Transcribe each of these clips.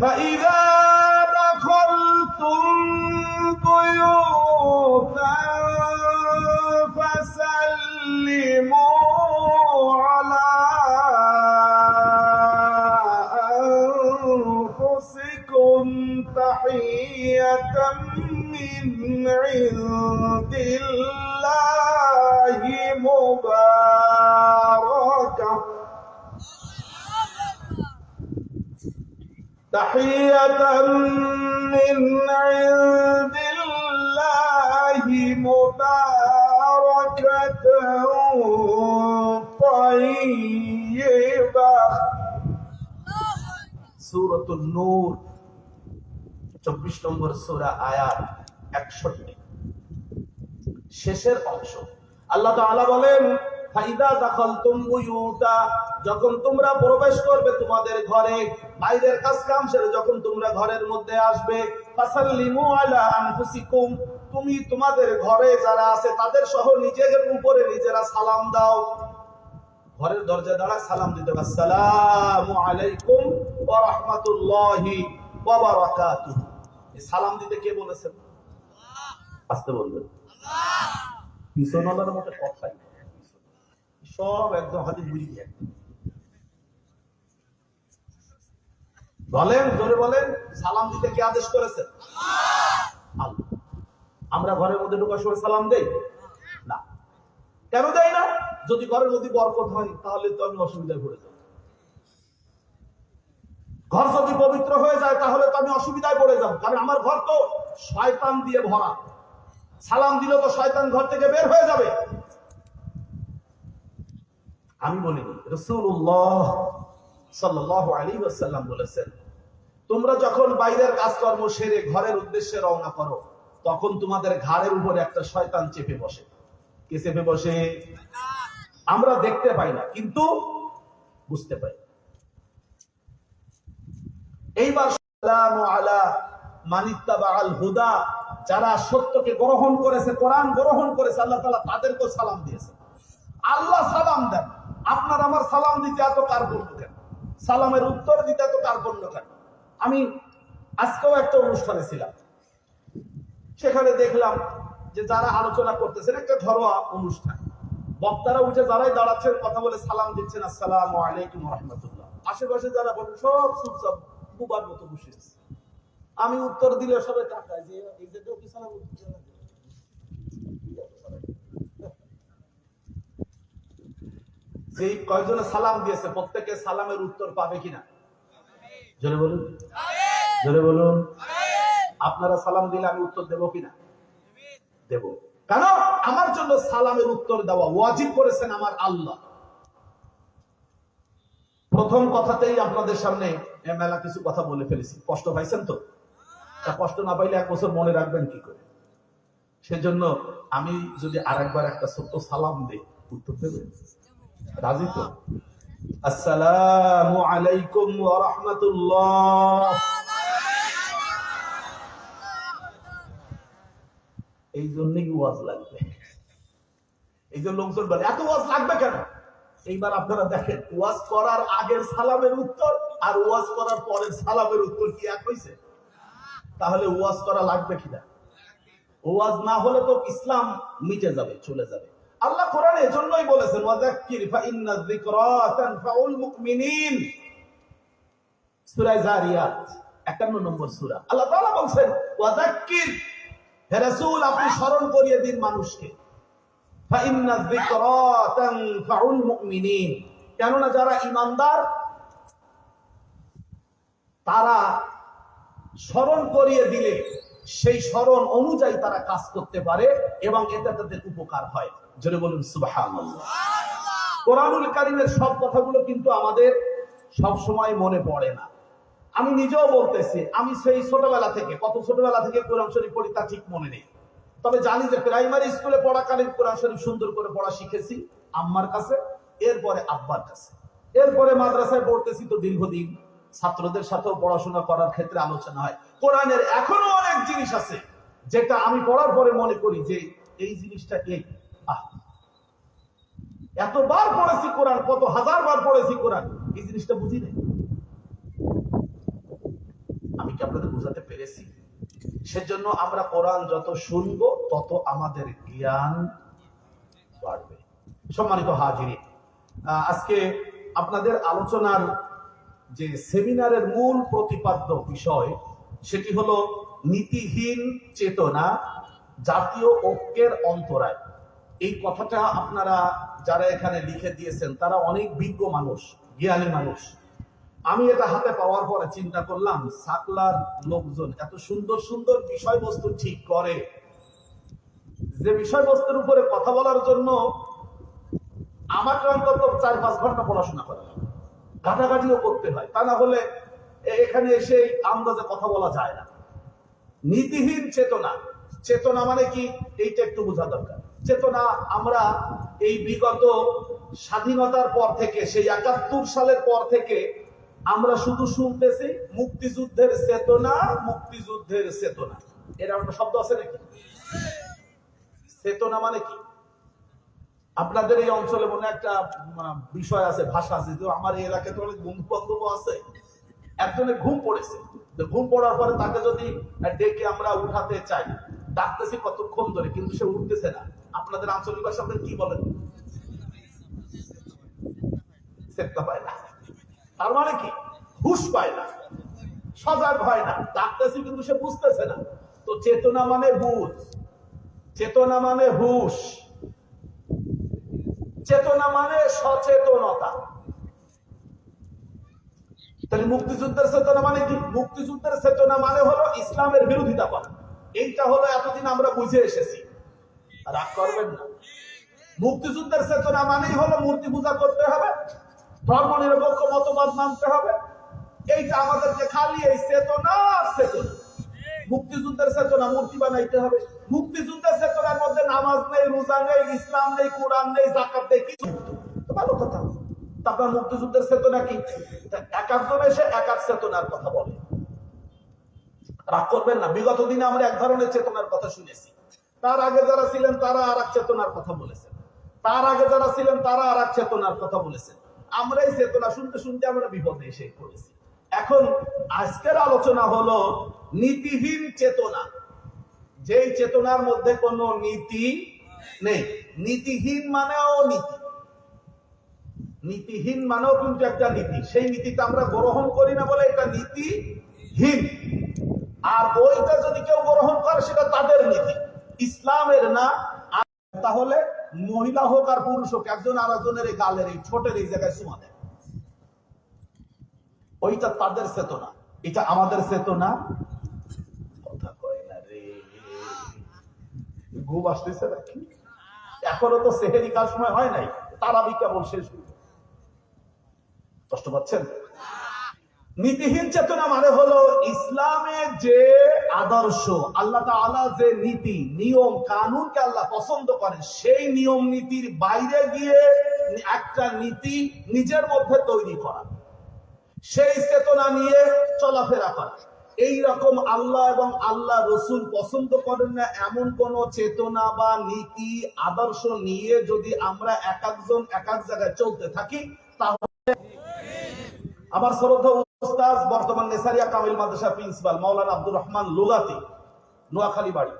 فإذا دخلتم بيوتا فسلموا على أنفسكم تحية من عند الله مباركة تحية من عند الله مباركة طيبة সূরাতুন নূর 24 নম্বর সূরা আয়াত 61 শেষের অংশ। আল্লাহ তাআলা বলেন ফাইদা দাখালতুম বুয়ুতা, যখন তোমরা প্রবেশ করবে তোমাদের ঘরে, বাইরের কাজ কাম সেরে যখন তোমরা ঘরের মধ্যে আসবে, ফাসাল্লিমু আলা আনফুসিকুম, তুমি তোমাদের ঘরে যারা আছে তাদের সহ নিজের উপরে নিজেরা সালাম দাও। ঘরের দরজা দাঁড়ায় সালাম দিতে হবে, আসসালামু আলাইকুম ওয়া রাহমাতুল্লাহি ওয়া বারাকাতুহু। এই সালাম দিতে কে বলেছেন? আস্তে বলবেন। পিছনওয়ালার মতো কথাই সব একদম হাতে বুঝি বলেন, জোরে বলেন, সালাম দিতে কে আদেশ করেছেন? আল্লাহ। আমরা ঘরের মধ্যে ঢোকার সময় সালাম দেই না। কেন দেই না? যদি ঘরের মধ্যে বরকত হয় তাহলে তো আমি অসুবিধায় পড়ে যাব। ঘর যদি পবিত্র হয়ে যায় তাহলে তো আমি অসুবিধায় পড়ে যাব, কারণ আমার ঘর তো শয়তান দিয়ে ভরা। সালাম দিলে তো শয়তান ঘর থেকে বের হয়ে যাবে। আমি বলিনি, রাসূলুল্লাহ সাল্লাল্লাহু আলাইহি ওয়াসাল্লাম বলেছেন, তোমরা যখন বাইরের কাজকর্ম সেরে ঘরের উদ্দেশ্যে রওনা করো তখন তোমাদের ঘাড়ের উপরে একটা শয়তান চেপে বসে। কে চেপে বসে? আমরা দেখতে পাই না কিন্তু বুঝতে পাই। এইবার সালামু আলা মানিত্তাবাআল হুদা, যারা সত্যকে গ্রহণ করেছে, কোরআন গ্রহণ করেছে, আল্লাহ তাআলা তাদেরকে সালাম দিয়েছে। আল্লাহ সালাম দেন, আপনার আমার সালাম দিতে এত কার্পণ্য কেন? সালামের উত্তর দিতে এত কার্পণ্য কেন? আমি আজকেও একটা অনুষ্ঠানে ছিলাম, সেখানে দেখলাম যে যারা আলোচনা করতেছেন, একটা ঘরোয়া অনুষ্ঠান, বক্তারা উঠে যারাই দাঁড়াচ্ছেন কথা বলে সালাম দিচ্ছেন, আসসালামু আলাইকুম ওয়া রাহমাতুল্লাহ। আশেপাশে যারা বলেন সব চুপচাপ বুবার মতো বসে আছে। আমি উত্তর দিলে সবাই তাকায় যে এই যে কি সালাম দিচ্ছে না। যেই কয়জনে সালাম দিয়েছে প্রত্যেকে সালামের উত্তর পাবে কিনা? জোরে বলুন, জোরে বলুন। আপনারা সালাম দিলে আমি উত্তর দেব কিনা? দেব। কেন? আমার জন্য সালামের উত্তর দেওয়া ওয়াজিব করেছেন আমার আল্লাহ। প্রথম কথাতেই আপনাদের সামনে মেলা কিছু কথা বলে ফেলেছি, কষ্ট পাইছেন তো? তা কষ্ট না পাইলে 1 বছর মনে রাখবেন কি করে? সেজন্য আমি যদি আরেকবার একটা ছোট্ট সালাম দেই, উত্তর দেবেন? রাজি তো? আসসালামু আলাইকুম ওয়া রাহমাতুল্লাহ। এই জন্যই ওয়াজ লাগবে। এই জন্য লোকজন বলে এত ওয়াজ লাগবে কেন? এইবার আপনারা দেখেন, ওয়াজ করার আগের সালামের উত্তর আর ওয়াজ করার পরের সালামের উত্তর কি এক হইছে? তাহলে ওয়াজ করা লাগবে কিনা? ওয়াজ না হলে তো ইসলাম মিটে যাবে, চলে যাবে। আল্লাহ কোরআনে এজন্যই বলেছেন, ওয়াযাক্কির ফাইন্নায যিকরা তানফাউল মুমিনিন। সূরা জারিয়াত 51 নম্বর সূরা। আল্লাহ তাআলা বলেন, ওয়াযাক্কির, হে রাসূল আপনি স্মরণ করিয়ে দিন মানুষকে, ফাইন্নায যিকরা তানফাউল মুমিনিন, কেননা যারা ঈমানদার তারা স্মরণ করিয়ে দিলে সেই স্মরণ অনুযায়ী তারা কাজ করতে পারে এবং এতে তাদের উপকার হয়। জোরে বলুন সুবহানাল্লাহ। কোরআনুল কারীমের সব কথাগুলো কিন্তু আমাদের সব সময় মনে পড়ে না। আমি নিজেও বলতেছি, আমি সেই ছোটবেলা থেকে, কত ছোটবেলা থেকে কোরআন শরীফ পড়ি তা ঠিক মনে নেই, তবে জানি যে প্রাইমারি স্কুলে পড়াকালীন কোরআন শরীফ সুন্দর করে পড়া শিখেছি আম্মার কাছে, এরপরে আব্বার কাছে, এরপরে মাদ্রাসায় পড়তেছি তো দীর্ঘদিন ছাত্রদের সাথেও পড়াশোনা করার ক্ষেত্রে আলোচনা হয়। কোরআনের এখনো অনেক জিনিস আছে যেটা আমি পড়ার পরে মনে করি যে এই জিনিসটা এই এতবার পড়েছি কোরআন, কত হাজার বার পড়েছি কোরআন, এই জিনিসটা বুঝি নাই। কি আপনাদের বোঝাতে পেরেছি? সেজন্য আমরা কোরআন যত শুনবো তত আমাদের জ্ঞান বাড়বে। সম্মানিত হাজিরিন, আজকে আপনাদের আলোচনার যে সেমিনারের মূল প্রতিপাদ্য বিষয় সেটি হলো নীতিহীন চেতনা, জাতীয় ঐক্যের অন্তরায়। এই কথাটা আপনারা যারা এখানে লিখে দিয়েছেন তারা অনেক বিজ্ঞ মানুষ, জ্ঞানী মানুষ। আমি এটা হাতে পাওয়ার পরে চিন্তা করলাম, সাকলার লোকজন এত সুন্দর সুন্দর বিষয়বস্তু ঠিক করে, যে বিষয়বস্তুর উপরে কথা বলার জন্য আমাকে অন্তত 4-5 ঘন্টা পড়াশোনা করা হয়, ঘাটাঘাটিও করতে হয়, তা না হলে এখানে এসে আন্দাজে কথা বলা যায় না। নীতিহীন চেতনা, চেতনা মানে কি এইটা একটু বোঝা দরকার। চেতনা আমরা এই বিগত স্বাধীনতার পর থেকে, সেই 71 সালের পর থেকে আমরা শুধু শুনতেছি মুক্তিযুদ্ধের চেতনা, মুক্তিযুদ্ধের চেতনা। এরা একটা শব্দ আছে নাকি? চেতনা মানে কি? আপনাদের এই অঞ্চলে মনে একটা বিষয় আছে, ভাষা আছে, যে আমার এই এলাকাতে অনেক বন্ধু বান্ধব আছে, একজনের ঘুম পড়েছে, ঘুম পড়ার পরে তাকে যদি ডেকে আমরা উঠাতে চাই, ডাকতেছি কতক্ষণ ধরে, কিন্তু সে উঠতেছে না। আপনাদের আঞ্চলিক ভাষা আপনাদের কি বলেন? চেতনা পায় না। তার মানে কি? হুশ পায় না, সজাগ হয় না, ডাকতেছি কিন্তু সে বুঝতেছে না। তো চেতনা মানে বুঝ, চেতনা মানে হুশ, চেতনা মানে সচেতনতা। তাহলে মুক্তিযুদ্ধের চেতনা মানে কি? মুক্তিযুদ্ধের চেতনা মানে হলো ইসলামের বিরোধিতা করা। এইটা হলো এতদিন আমরা বুঝে এসেছি, রাগ করবেন না। মুক্তিযুদ্ধের চেতনা মানেই হলো মূর্তি পূজা করতে হবে, ধর্ম নিরপেক্ষ মতবাদ মানতে হবে। এইটা আমাদেরকে খালি এই চেতনা, চেতনা। মুক্তিযুদ্ধের চেতনা মূর্তি বানাইতে হবে। মুক্তিযুদ্ধের চেতনার মধ্যে নামাজ নেই, রোজা নেই, ইসলাম নেই, কোরআন নেই, যাকাত নেই, কিছু। ভালো কথা। তারপর মুক্তিযুদ্ধের চেতনা কি? এক একজন এসে এক এক চেতনার কথা বলে, রাগ করবেন না। বিগত দিনে আমরা এক ধরনের চেতনার কথা শুনেছি, তার আগে যারা ছিলেন তারা আর এক চেতনার কথা বলেছেন, তার আগে যারা ছিলেন তারা আর এক চেতনার কথা বলেছেন। আমরা এই চেতনা শুনতে শুনতে আমরা বিপদে এসে পড়েছি। এখন আজকের আলোচনা হলো নীতিহীন চেতনা, যেই চেতনার মধ্যে কোনো নীতি নেই। নীতিহীন মানেও নীতি, নীতিহীন মানেও কিন্তু একটা নীতি। সেই নীতিটা আমরা গ্রহণ করি না বলে এটা নীতিহীন। আর ওইটা যদি কেউ গ্রহণ করে সেটা তাদের নীতি, ইসলামের না। তাহলে মহিলা হোক আর পুরুষ হোক, একজন আরেকজনের এই গালের এই ছোটের এই জায়গায় চুমা দেয়, ওইটা তাদের চেতনা, এটা আমাদের চেতনা। কথা কয় না রে, ঘুম আসতেছে নাকি? এখনো তো সেহেরি কার সময় হয় নাই, তারাবি কেবল শেষ হইল। কষ্ট পাচ্ছেন? নীতিহীন চেতনা মানে হলো ইসলামের যে আদর্শ, আল্লাহ তাআলা যে নীতি নিয়ম কানুনকে আল্লাহ পছন্দ করে, সেই নিয়ম নীতির বাইরে গিয়ে একটা নীতি নিজের মধ্যে তৈরি করা, সেই চেতনা নিয়ে চলাফেরা করা। এই রকম আল্লাহ এবং আল্লাহ রসুল পছন্দ করেন না এমন কোন চেতনা বা নীতি আদর্শ নিয়ে যদি আমরা এক একজন এক এক জায়গায় চলতে থাকি, তাহলে আমার শ্রদ্ধা উস্তাদ বর্তমান নেসারিয়া কামিল মাদ্রাসা প্রিন্সিপাল মাওলানা আব্দুর রহমান লুগাতি, নোয়াখালী বাড়ি,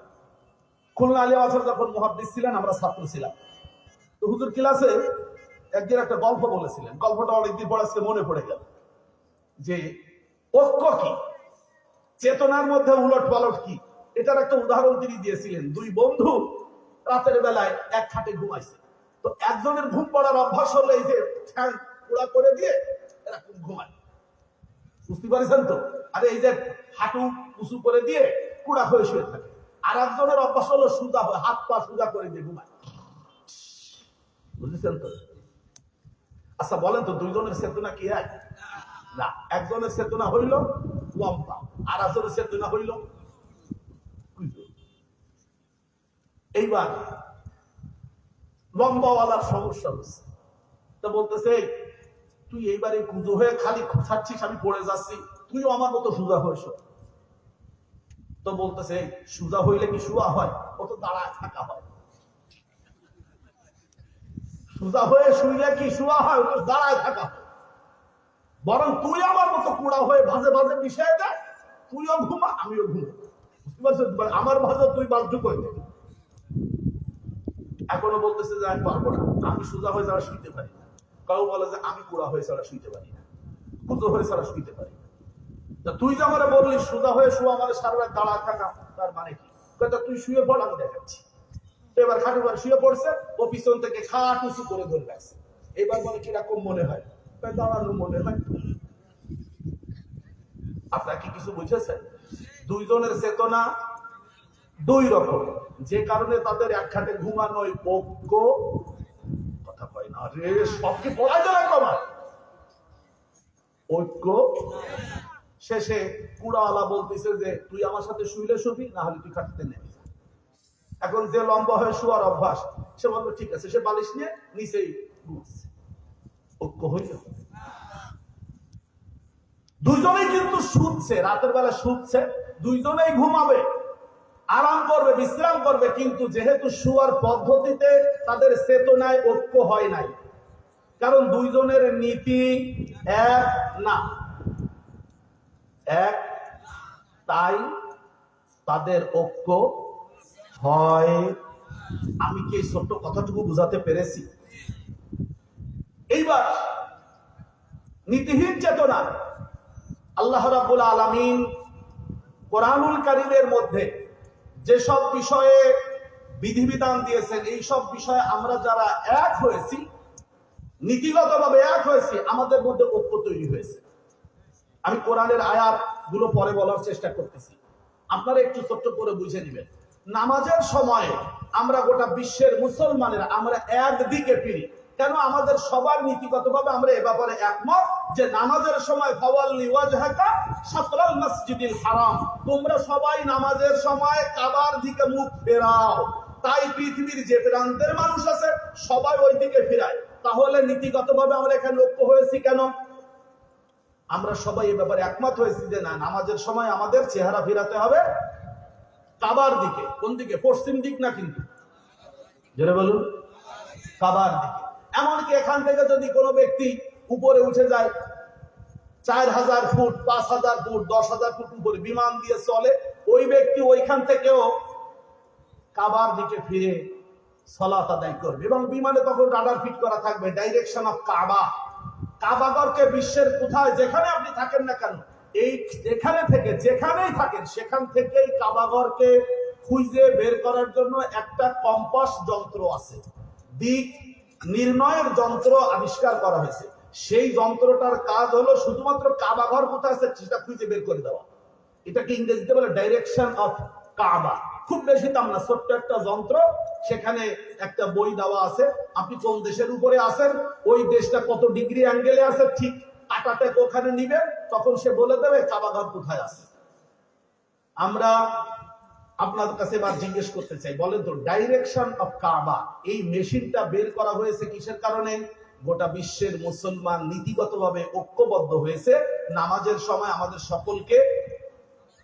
খুলনা আলিয়া ওয়াজের যখন মুহাদ্দিস ছিলেন, আমরা ছাত্র ছিলাম। তো হুজুর ক্লাসে একদিন একটা গল্প বলেছিলেন, গল্পটা অনেকদিন পর আজকে মনে পড়ে গেল। যে ঐক্য কি, চেতনার মধ্যে উলট পালট কি, এটার একটা উদাহরণ তিনি দিয়েছিলেন। দুই বন্ধু রাতের বেলায় এক খাটে ঘুমাইছে। তো একজনের ঘুম পড়ার অভ্যাস হলো এই যে ঠ্যাং পুরা করে দিয়ে এরকম ঘুমায়, বুঝতে পারছেন তো? আরে এই যে হাঁটু উঁচু করে দিয়ে কুড়া হয়ে শুয়ে থাকে। আর একজনের অভ্যাস হলো সুজা, হাত পা সুজা করে দিয়ে ঘুমায়, বুঝেছেন তো? আচ্ছা বলেন তো, দুইজনের চেতনা কি এক? না, একজনের চেতনা হইল লম্বা, আর একজনের চেতনা হইল। এইবার লম্বাওয়ালার সমস্যা হচ্ছে, তো বলতেছে তুই এইবারে কুজো হয়ে খালি খোঁচাচ্ছিস, আমি পড়ে যাচ্ছি, তুইও আমার মতো সোজা হয়েছ। তো বলতেছে সোজা হইলে কি শুয়া হয়? ও তো দাঁড়ায় থাকা হয়। সোজা হয়ে শুইলে কি শুয়া হয়? ও তো দাঁড়ায় থাকা হয়। বরং তুই আমার মতো কুড়া হয়ে ভাজে ভাজে মিশিয়ে দেয়, তুইও ঘুমা আমিও ঘুমা, বুঝতে পারছো? আমার ভাষা তুই বাধ্য করবে। এখনো বলতেছে যে আমি পারবো না, আমি সোজা হয়ে যারা শুইতে পারি না। কাউ বলে যে আমি পুরা হয়ে ছাড়া শুইতে পারি না, কুতো হয়ে ছাড়া শুইতে পারি না। তা তুই যে আমার বললি সোজা হয়ে শুয়া আমার সারা রাত দাঁড়া থাকা, তার মানে কি? তুই শুয়ে পড়, আমি দেখাচ্ছি। এবার খাটুবার শুয়ে পড়ছে, ও পিছন থেকে খাট উঁচু করে ধরে রাখছে। এবার বলে কিরকম মনে হয়? দাঁড়ানো মনে হয়। আপনারা কি কিছু বুঝেছেন? দুইজনের চেতনা দুই রকম, যে কারণে তাদের এক খাটে ঘুমানোই ঐক্য। কথা কয় না রে, সবকে পড়াই দেয় আমার ঐক্য। শেষে কুড়াওয়ালা বলতেছে যে তুই আমার সাথে শুইলে শুবি, না হলে তুই খাটতে নেবি। এখন যে লম্বা হয়ে শোয়ার অভ্যাস, সে বললো ঠিক আছে, সে বালিশ নিয়ে নিচেই ঘুমাচ্ছে। ঐক্য হইল। দুইজনেই কিন্তু শুচ্ছে, রাতের বেলা শুচ্ছে, দুইজনেই ঘুমাবে, আরাম করবে, বিশ্রাম করবে, কিন্তু যেহেতু শুয়ার পদ্ধতিতে তাদের চেতনায় ঐক্য হয় নাই, কারণ দুইজনের নীতি এক না, এক, তাই তাদের ঐক্য হয়। আমি কি এই ছোট্ট কথাটুকু বুঝাতে পেরেছি? এইবার নীতিহীন চেতনা, আল্লাহ রাব্বুল আলামিন কোরআনুল কারীমের মধ্যে যেসব বিষয়ে বিধিবিধান দিয়েছেন, এই সব বিষয়ে আমরা যারা এক হয়েছি, নীতিগতভাবে এক হয়েছি, আমাদের মধ্যে ঐক্য তৈরি হয়েছে। আমি কোরআনের আয়াত গুলো পরে বলার চেষ্টা করতেছি, আপনারা একটু ছোট্ট করে বুঝে নেবেন। নামাজের সময় আমরা গোটা বিশ্বের মুসলমানেরা আমরা একদিকে ফিরি কেন? আমাদের সবার নীতিগতভাবে আমরা এ ব্যাপারে একমত যে নামাজের সময় ফাওয়াল্লি ওয়াজহাকা শাতরাল মসজিদিল হারাম, তোমরা সবাই নামাজের সময় কাবার দিকে মুখ ফেরাও। তাই পৃথিবীর যে প্রান্তের মানুষ আছে সবাই ওই দিকে ফিরায়। তাহলে নীতিগতভাবে আমরা এখানে ঐক্য হয়েছি কেন? আমরা সবাই এ ব্যাপারে একমত হয়েছি যে না, নামাজের সময় আমাদের চেহারা ফেরাতে হবে কাবার দিকে। কোন দিকে? পশ্চিম দিক না, কিন্তু জোরে বলুন, কাবার দিকে। এমনকি এখান থেকে যদি কোনো ব্যক্তি উপরে উঠে যায় 4000 ফুট, 5000 ফুট, 10,000 ফুট উপরে বিমান দিয়ে চলে, ওই ব্যক্তি ওইখান থেকেও কাবার দিকে ফিরে সালাত আদায় করবে। এবং বিমানে তখন রাডার ফিট করা থাকবে, ডাইরেকশন অফ কাবা। কাবাগরকে বিশ্বের কোথায় যেখানে আপনি থাকেন না কেন, এই যেখানে থেকে যেখানেই থাকেন সেখান থেকেই কাবাগরকে খুঁজে বের করার জন্য একটা কম্পাস যন্ত্র আছে, দিক নির্ণয়ের যন্ত্র আবিষ্কার করা হয়েছে। সেই যন্ত্রটার কাজ হলো শুধুমাত্র কাবাঘর কোথায় আছে সেটা খুঁজে বের করে দেওয়া। এটাকে ইংরেজিতে বলে ডাইরেকশন অফ কাবা। খুব বেশি দাম না, ছোট্ট একটা যন্ত্র, সেখানে একটা বই দেওয়া আছে, আপনি কোন দেশের উপরে আছেন, ওই দেশটা কত ডিগ্রি অ্যাঙ্গেলে আছে, ঠিক কাটাতে ওখানে নিবেন, তখন সে বলে দেবে কাবাঘর কোথায় আছে। আমরা আপনাদের কাছে এবার জিজ্ঞেস করতে চাই, বলেন তো ডাইরেকশন অফ কাবা এই মেশিনটা বের করা হয়েছে কিসের কারণে? গোটা বিশ্বের মুসলমান নীতিগতভাবে ঐক্যবদ্ধ হয়েছে নামাজের সময় আমাদের সকলকে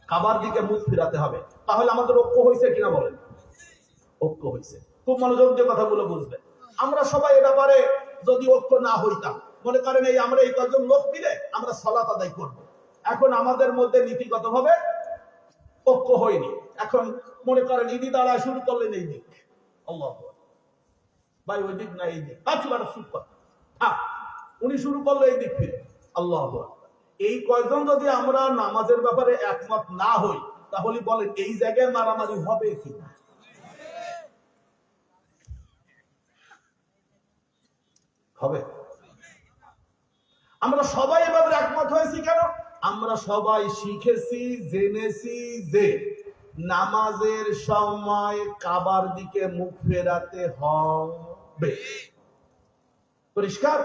কাবার দিকে মুখ ফিরাতে হবে। তাহলে আমাদের ঐক্য হয়েছে কিনা বলেন? ঐক্য হয়েছে। খুব মনোযোগ দিয়ে কথাগুলো বুঝবেন। আমরা সবাই এ ব্যাপারে যদি ঐক্য না হইতাম, মনে করেন এই আমরা এই কয়েকজন লোক মিলে আমরা সালাত আদায় করব, এখন আমাদের মধ্যে নীতিগতভাবে ঐক্য হয়নি। এখন মনে করেন ইনি দাঁড়ায় শুরু করলেন এই দিক, আল্লাহ ভাই ওই দিক না এই দিক, উনি শুরু করলো এই দিক ফিরে, আল্লাহ। এই কয়েকজন যদি আমরা নামাজের ব্যাপারে একমত না হই, তাহলে বলেন এই জায়গায় মারামারি হবে কি না? হবে। আমরা সবাই এ ব্যাপারে একমত হয়েছি কেন? আমরা সবাই শিখেছি, জেনেছি যে নামাজের সময় কাবার দিকে মুখ ফেরাতে হবে। পরিষ্কার?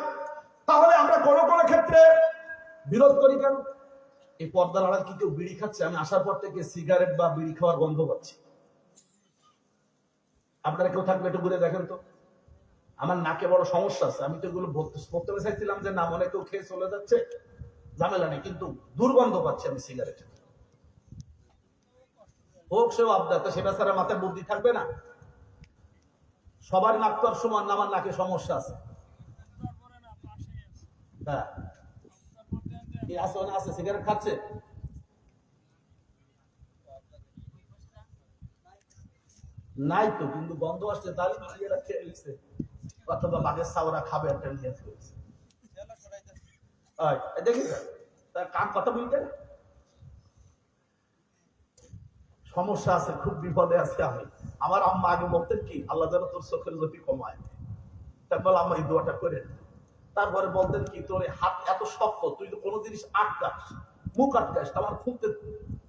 তাহলে আমরা কোন কোন ক্ষেত্রে বিরোধ করি কেন? এই পর্দার আড়াল কি কেউ বিড়ি খাচ্ছে? আমি আসার পর থেকে সিগারেট বা বিড়ি খাওয়ার গন্ধ পাচ্ছি। আপনারা কেউ থাকলে একটু ঘুরে দেখেন তো। আমার নাকে বড় সমস্যা আছে, আমি তো এগুলো প্রথমে চাইছিলাম যে না, মনে কেউ খেয়ে চলে যাচ্ছে, ঝামেলা নেই, কিন্তু দুর্গন্ধ পাচ্ছি আমি সিগারেটের। হোক সেও আবদার, সেটা ছাড়া মাথায় বুদ্ধি থাকবে না। সবার নাক তো আর সমান না, আমার নাকে সমস্যা আছে। হ্যাঁ, আছে সিগারেট খাচ্ছে, নাই তো, কিন্তু গন্ধ আসছে তাহলে এরা খেয়ে নিচ্ছে, অথবা বাঘের ছাওরা খাবে একটা নিয়ে ফেলছে। দেখিস তার কার কথা বলতে সমস্যা আছে, খুব বিপদে আছে আমি। আমার আম্মা আগে বলতেন কি, আল্লাহ যেন তোর চোখের জ্যোতি কমায়, তারপর আম্মা এই দোয়াটা করে। তারপরে বলতেন কি, তোর হাত এত শক্ত, তুই তো কোনো জিনিস আটকাস, মুখ আটকাস, আমার খুলতে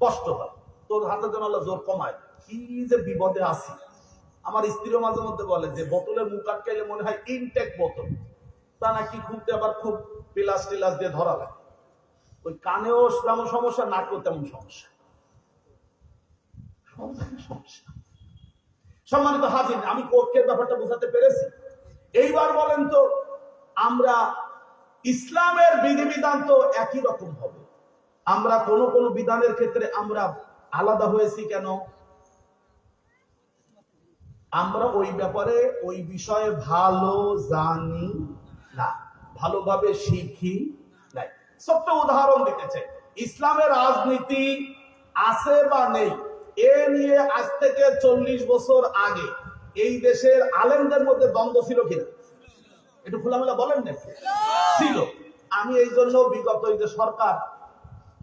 কষ্ট হয়, তোর হাতে যেন আল্লাহ জোর কমায়। কি যে বিপদে আছি। আমার স্ত্রীও মাঝে মধ্যে বলে যে বোতলের মুখ আটকাইলে মনে হয় ইনটেক বোতল, তা নাকি খুলতে আবার খুব পিলাস টিলাস দিয়ে ধরা লাগে। ওই কানেও তেমন সমস্যা, নাকেও তেমন সমস্যা, সমস্যা। সম্মানিত হাজির, আমি ঐক্যের ব্যাপারটা বোঝাতে পেরেছি। এইবার বলেন তো, আমরা ইসলামের বিধিবিধান তো একই রকম হবে, আমরা কোন কোন বিধানের ক্ষেত্রে আমরা আলাদা হয়েছি কেন? আমরা ওই ব্যাপারে ওই বিষয়ে ভালো জানি না, ভালোভাবে শিখি নাই। ছোট্ট উদাহরণ দিতে চাই, ইসলামের রাজনীতি আছে বা নেই এ নিয়ে আজ থেকে 40 বছর আগে এই দেশের আলেমদের মধ্যে দ্বন্দ্ব ছিল কিনা? একটু খোলামেলা বলেন না। ছিল। আমি এই জন্য বিগত এই যে সরকার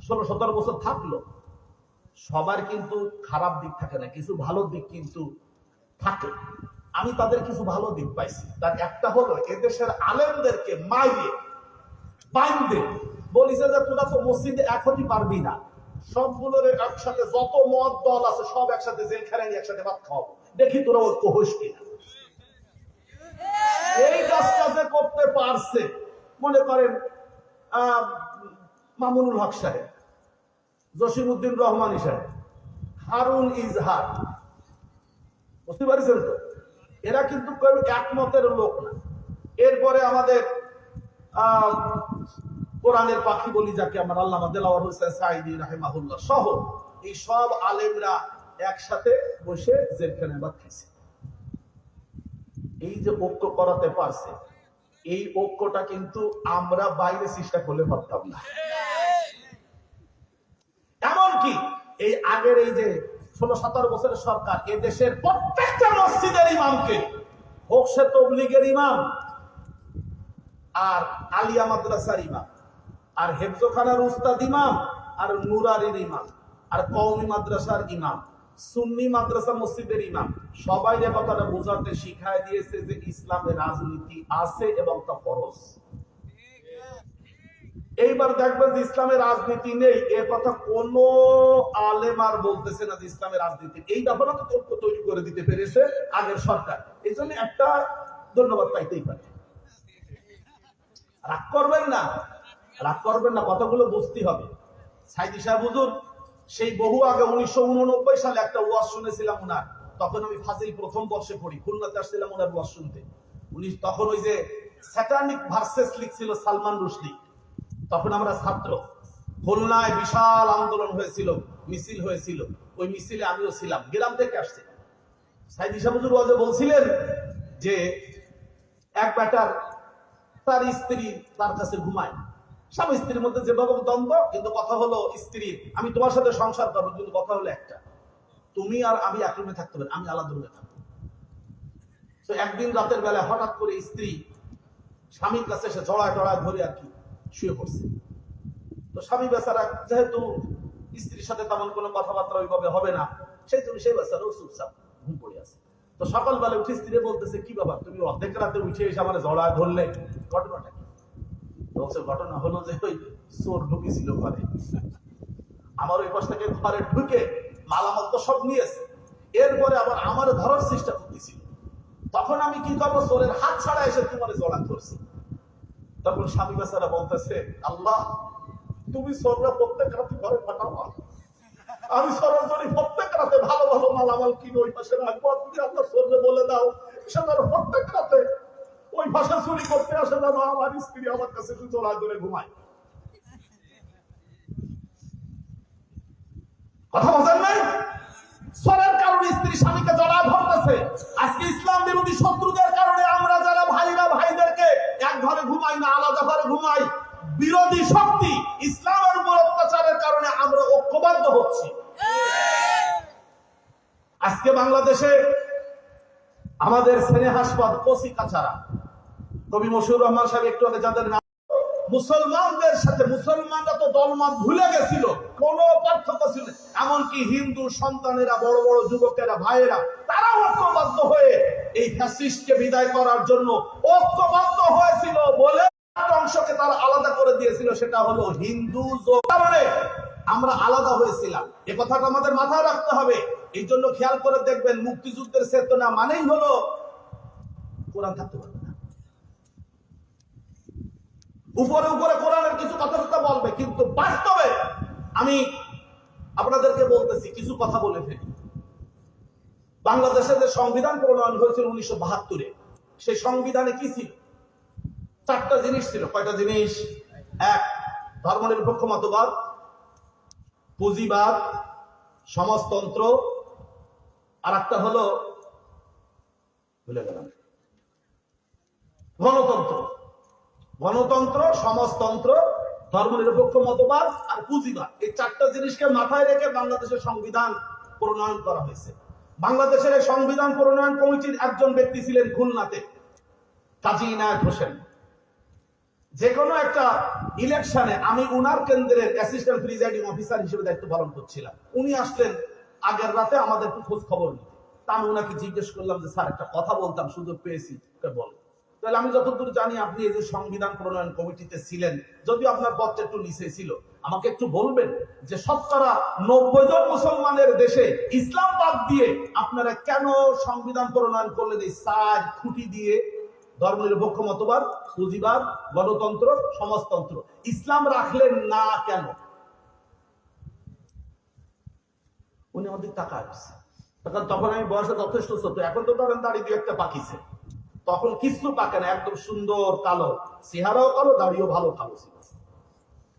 16-17 বছর থাকলো, সবার কিন্তু খারাপ দিক থাকে না, কিছু ভালো দিক কিন্তু থাকে। আমি তাদের কিছু ভালো দিক পাইছি। তার একটা হলো এদেশের আলেমদেরকে মাইরে বাইন্দে বলিছে যে তোরা তো মসজিদে এক হতে পারবি না, সবগুলোর একসাথে যত মত দল আছে সব একসাথে জেলখানায় একসাথে ভাত খাওয়াবো, দেখি তোরা ঐক্য হোস কিনা। এই কাজটা যে করতে পারছে, মনে করেন মামুনুল হক সাহেব, জসিমউদ্দিন রহমানী সাহেব, হারুন ইজহার, বুঝতে পারছেন তো, এরা কিন্তু কেউ একমতের লোক না। এরপরে আমাদের কোরআনের পাখি বলি যাকে আমরা, আল্লামা দেলাওয়ার হোসেন সাঈদী রাহিমাহুল্লাহ সহ এই সব আলেমরা একসাথে বসে জেলখানায় ভাত খাইছে। এই যে ঐক্য করাতে পারছে, এই ঐক্যটা কিন্তু আমরা বাইরে চেষ্টা করলে পারতাম না। এমনকি এই আগের এই যে 16-17 বছরের সরকার এদেশের প্রত্যেকটা মসজিদের ইমামকে, হোক সে তবলিগের ইমাম, আর আলিয়া মাদ্রাসার ইমাম, আর হেফজখানার উস্তাদ ইমাম, আর নুরারির ইমাম, আর কওমি মাদ্রাসার ইমাম, সুন্নি মাদ্রাসা মসজিদের ইমাম, সবাই এ কথাটা বোঝাতে শিখায় দিয়েছে যে ইসলামে রাজনীতি আছে এবং তা ফরজ। এইবার দেখবেন যে ইসলামের রাজনীতি নেই, এ কথা কোন আলেম আর বলতেছে না যে ইসলামের রাজনীতি। এই ব্যাপারে তো তথ্য তৈরি করে দিতে পেরেছে আগের সরকার, এই জন্য একটা ধন্যবাদ পাইতেই পারে। রাগ করবেন না, রাগ করবেন না, কথাগুলো বুঝতে হবে। সাইদি সাহেব হুজুর সেই বহু আগে 1989 সালে একটা ওয়াজ শুনেছিলাম উনার, তখন আমি ফাজিল প্রথম বর্ষে পড়ি, খুলনাতে আসছিলাম ওনার ওয়াজ শুনতে। উনি তখন ওই যে স্যাটানিক ভার্সেস লিখছিল সালমান রুশদি, তখন আমরা ছাত্র, খুলনায় বিশাল আন্দোলন হয়েছিল, মিছিল হয়েছিল, ওই মিছিলে আমিও ছিলাম, গ্রাম থেকে আসছি। সাইদি সাহেব হুজুর ওয়াজে বলছিলেন যে এক বেটার তার স্ত্রী তার কাছে ঘুমায়, স্বামী স্ত্রীর মধ্যে যেভাবে দ্বন্দ্ব, কিন্তু কথা হলো স্ত্রী আমি তোমার সাথে সংসার করবো, কিন্তু কথা হলো একটা, তুমি আর আমি এক রুমে থাকতে পারি, আমি আলাদা রুমে থাকবো। তো একদিন রাতের বেলা হঠাৎ করে স্ত্রী স্বামীর কাছে এসে জড়ায় টড়ায় ধরে আর কি শুয়ে পড়ছে। তো স্বামী বেচারা যেহেতু স্ত্রীর সাথে তেমন কোনো কথাবার্তা ওইভাবে হবে না, সেই জন্য সেই বেচারাও চুপচাপ ঘুম পড়ে আছে। তো সকালবেলা উঠে স্ত্রী বলতেছে, কি ব্যাপার তুমি অর্ধেক রাতে উঠে এসে আমার জড়ায় ধরলে, ঘটনাটা কি? বলছে ঘটনা হলো যে ওই চোর ঢুকেছিল ঘরে, আমার ওই পাশ থেকে ঘরে ঢুকে মালামাল তো সব নিয়েছে, এরপরে আবার আমার ধরার চেষ্টা করতেছিল, তখন আমি কি করবো, চোরের হাত ছাড়া এসে তোমার জড়া ধরছি। তখন স্বামী বেচারা বলতেছে, আল্লাহ তুমি চোররা প্রত্যেক রাতে ঘরে পাঠাও, আমি সরাসরি প্রত্যেক রাতে ভালো ভালো মালামাল কিনে ওই পাশে রাখবো, তুমি আল্লাহ চোররে বলে দাও সে তার প্রত্যেক রাতে ওই ভাষা চুরি করতে আসে না, আমার স্ত্রী আমার কাছে জড়া ধরে ঘুমায়। কথা বলেন নাই, চোরের কারণে স্ত্রী স্বামীকে জড়া ধরতেছে। আজকে ইসলাম বিরোধী শত্রুদের কারণে আমরা যারা ভাইরা ভাইদেরকে এক ঘরে ঘুমাই না, আলাদা ঘরে ঘুমাই, বিরোধী শক্তি ইসলামের উপর অত্যাচারের কারণে আমরা ঐক্যবদ্ধ হচ্ছি। আজকে বাংলাদেশে আমাদের স্নেহাস্পদ কচি কাছারা কবি মশিউর রহমান সাহেব একটু আগে যাদের নাম, মুসলমানদের সাথে মুসলমানরা তো দলমত ভুলে গেছিল, কোনো পার্থক্য ছিল না। এমনকি হিন্দু সন্তানেরা, বড় বড় যুবকেরা, ভাইয়েরা, তারা ঐক্যবদ্ধ হয়ে এই ফ্যাসিস্টকে বিদায় করার জন্য ঐক্যবদ্ধ হয়েছিল বলে অংশকে তারা আলাদা করে দিয়েছিল, সেটা হলো হিন্দু কারণে আমরা আলাদা হয়েছিলাম। এ কথাটা আমাদের মাথায় রাখতে হবে। এই জন্য খেয়াল করে দেখবেন, মুক্তিযুদ্ধের চেতনা মানেই হলো কোরআন থাকতে পারবে না, উপরে উপরে কোরআনের কিছু কথাবার্তা বলবে, কিন্তু বাস্তবে আমি আপনাদেরকে বলতেছি, কিছু কথা বলে ফেলি। বাংলাদেশের যে সংবিধান প্রণয়ন হয়েছিল 1972-এ, সেই সংবিধানে কি ছিল? 4টা জিনিস ছিল। কয়টা জিনিস? এক, ধর্মনিরপেক্ষ মতবাদ, পুঁজিবাদ, সমাজতন্ত্র, আর একটা হলো ভুলে গেলাম, গণতন্ত্র। গণতন্ত্র, সমাজতন্ত্র, ধর্মনিরপেক্ষ মতবাদ আর পুঁজিবাদ, এই 4টা জিনিসকে মাথায় রেখে বাংলাদেশের সংবিধান প্রণয়ন করা হয়েছে। বাংলাদেশের এই সংবিধান প্রণয়ন কমিটির একজন ব্যক্তি ছিলেন খুলনাতে, কাজী ইনায়েত হোসেন। যে কোনো একটা ইলেকশনে আমি উনার কেন্দ্রের অ্যাসিস্ট্যান্ট প্রিজাইডিং অফিসার হিসেবে দায়িত্ব পালন করছিলাম। উনি আসলেন আগের রাতে আমাদের একটু খোঁজ খবর নিতে। তা আমি উনাকে জিজ্ঞেস করলাম যে স্যার, একটা কথা বলতাম, সুযোগ পেয়েছি, বল। তাহলে আমি যতদূর জানি আপনি এই যে সংবিধান প্রণয়ন কমিটিতে ছিলেন, যদিও আপনার পদটা একটু নিচে ছিল, আমাকে একটু বলবেন যে শতকরা 90 জন মুসলমানের দেশে ইসলাম বাদ দিয়ে আপনারা কেন সংবিধান প্রণয়ন করলেন এই 4 খুঁটি দিয়ে? ধর্মনিরপেক্ষ মতবাদ, পুঁজিবাদ, গণতন্ত্র, সমাজতন্ত্র, ইসলাম রাখলেন না কেন? উনি আমাদের টাকা আসছে, তখন আমি বয়সে যথেষ্ট ছোট, এখন তো ধরেন দাড়ি দিয়ে একটা পাকিছে, তখন কিছু পাকে না, একদম সুন্দর কালো, চেহারাও কালো, দাড়িও ভালো কালো ছিল,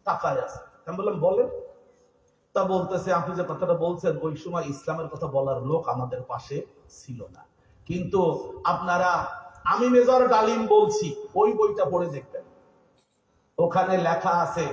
টাকায় আছে। আমি বললাম বলেন। তা বলতেছে, আপনি যে কথাটা বলছেন ওই সময় ইসলামের কথা বলার লোক আমাদের পাশে ছিল না, কিন্তু আপনারা, আমি মেজর ডালিম বলছি, ওই বইটা পড়ে দেখবেন, ওখানে লেখা আছে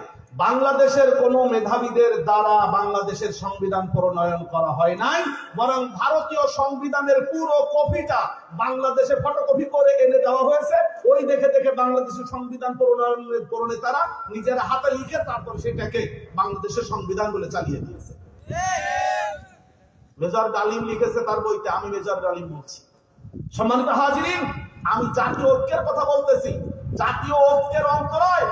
বাংলাদেশের কোন মেধাবীদের দ্বারা বাংলাদেশের সংবিধান প্রণয়ন করা হয় নাই, বরং ভারতীয় সংবিধানের পুরো কপিটা বাংলাদেশে ফটোকপি করে এনে দেওয়া হয়েছে। ওই দেখে দেখে বাংলাদেশের সংবিধান প্রণয়নের প্রণেতারা নিজের হাতে লিখে তারপর সেটাকে বাংলাদেশের সংবিধান বলে চালিয়ে দিয়েছে। মেজর ডালিম লিখেছে তার বইতে, আমি মেজর ডালিম বলছি। সম্মানিত হাজিরিন, আমি জাতীয় ঐক্যের কথা বলতেছি। জাতীয় ঐক্যের অন্তরায়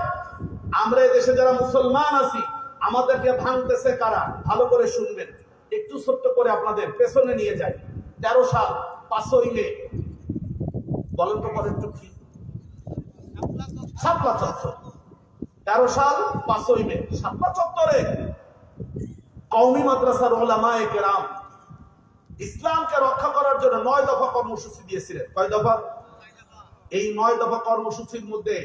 আমরা দেশে যারা মুসলমান আছি, আমাদেরকে ভাঙতেছে কারা? ভালো করে শুনবেন, একটু ছোট্ট করে আপনাদের পেছনে নিয়ে যাই। 13 সাল 5ই মে, বলেন তো পরে একটু কি? শাপলা চত্বর। 13 সাল 5ই মে শাপলা চত্বরে কওমি মাদ্রাসার উলামায়ে কেরাম ইসলামকে রক্ষা করার জন্য 9 দফা কর্মসূচি দিয়েছিলেন। কয় দফা? এই 9 দফা কর্মসূচির মধ্যে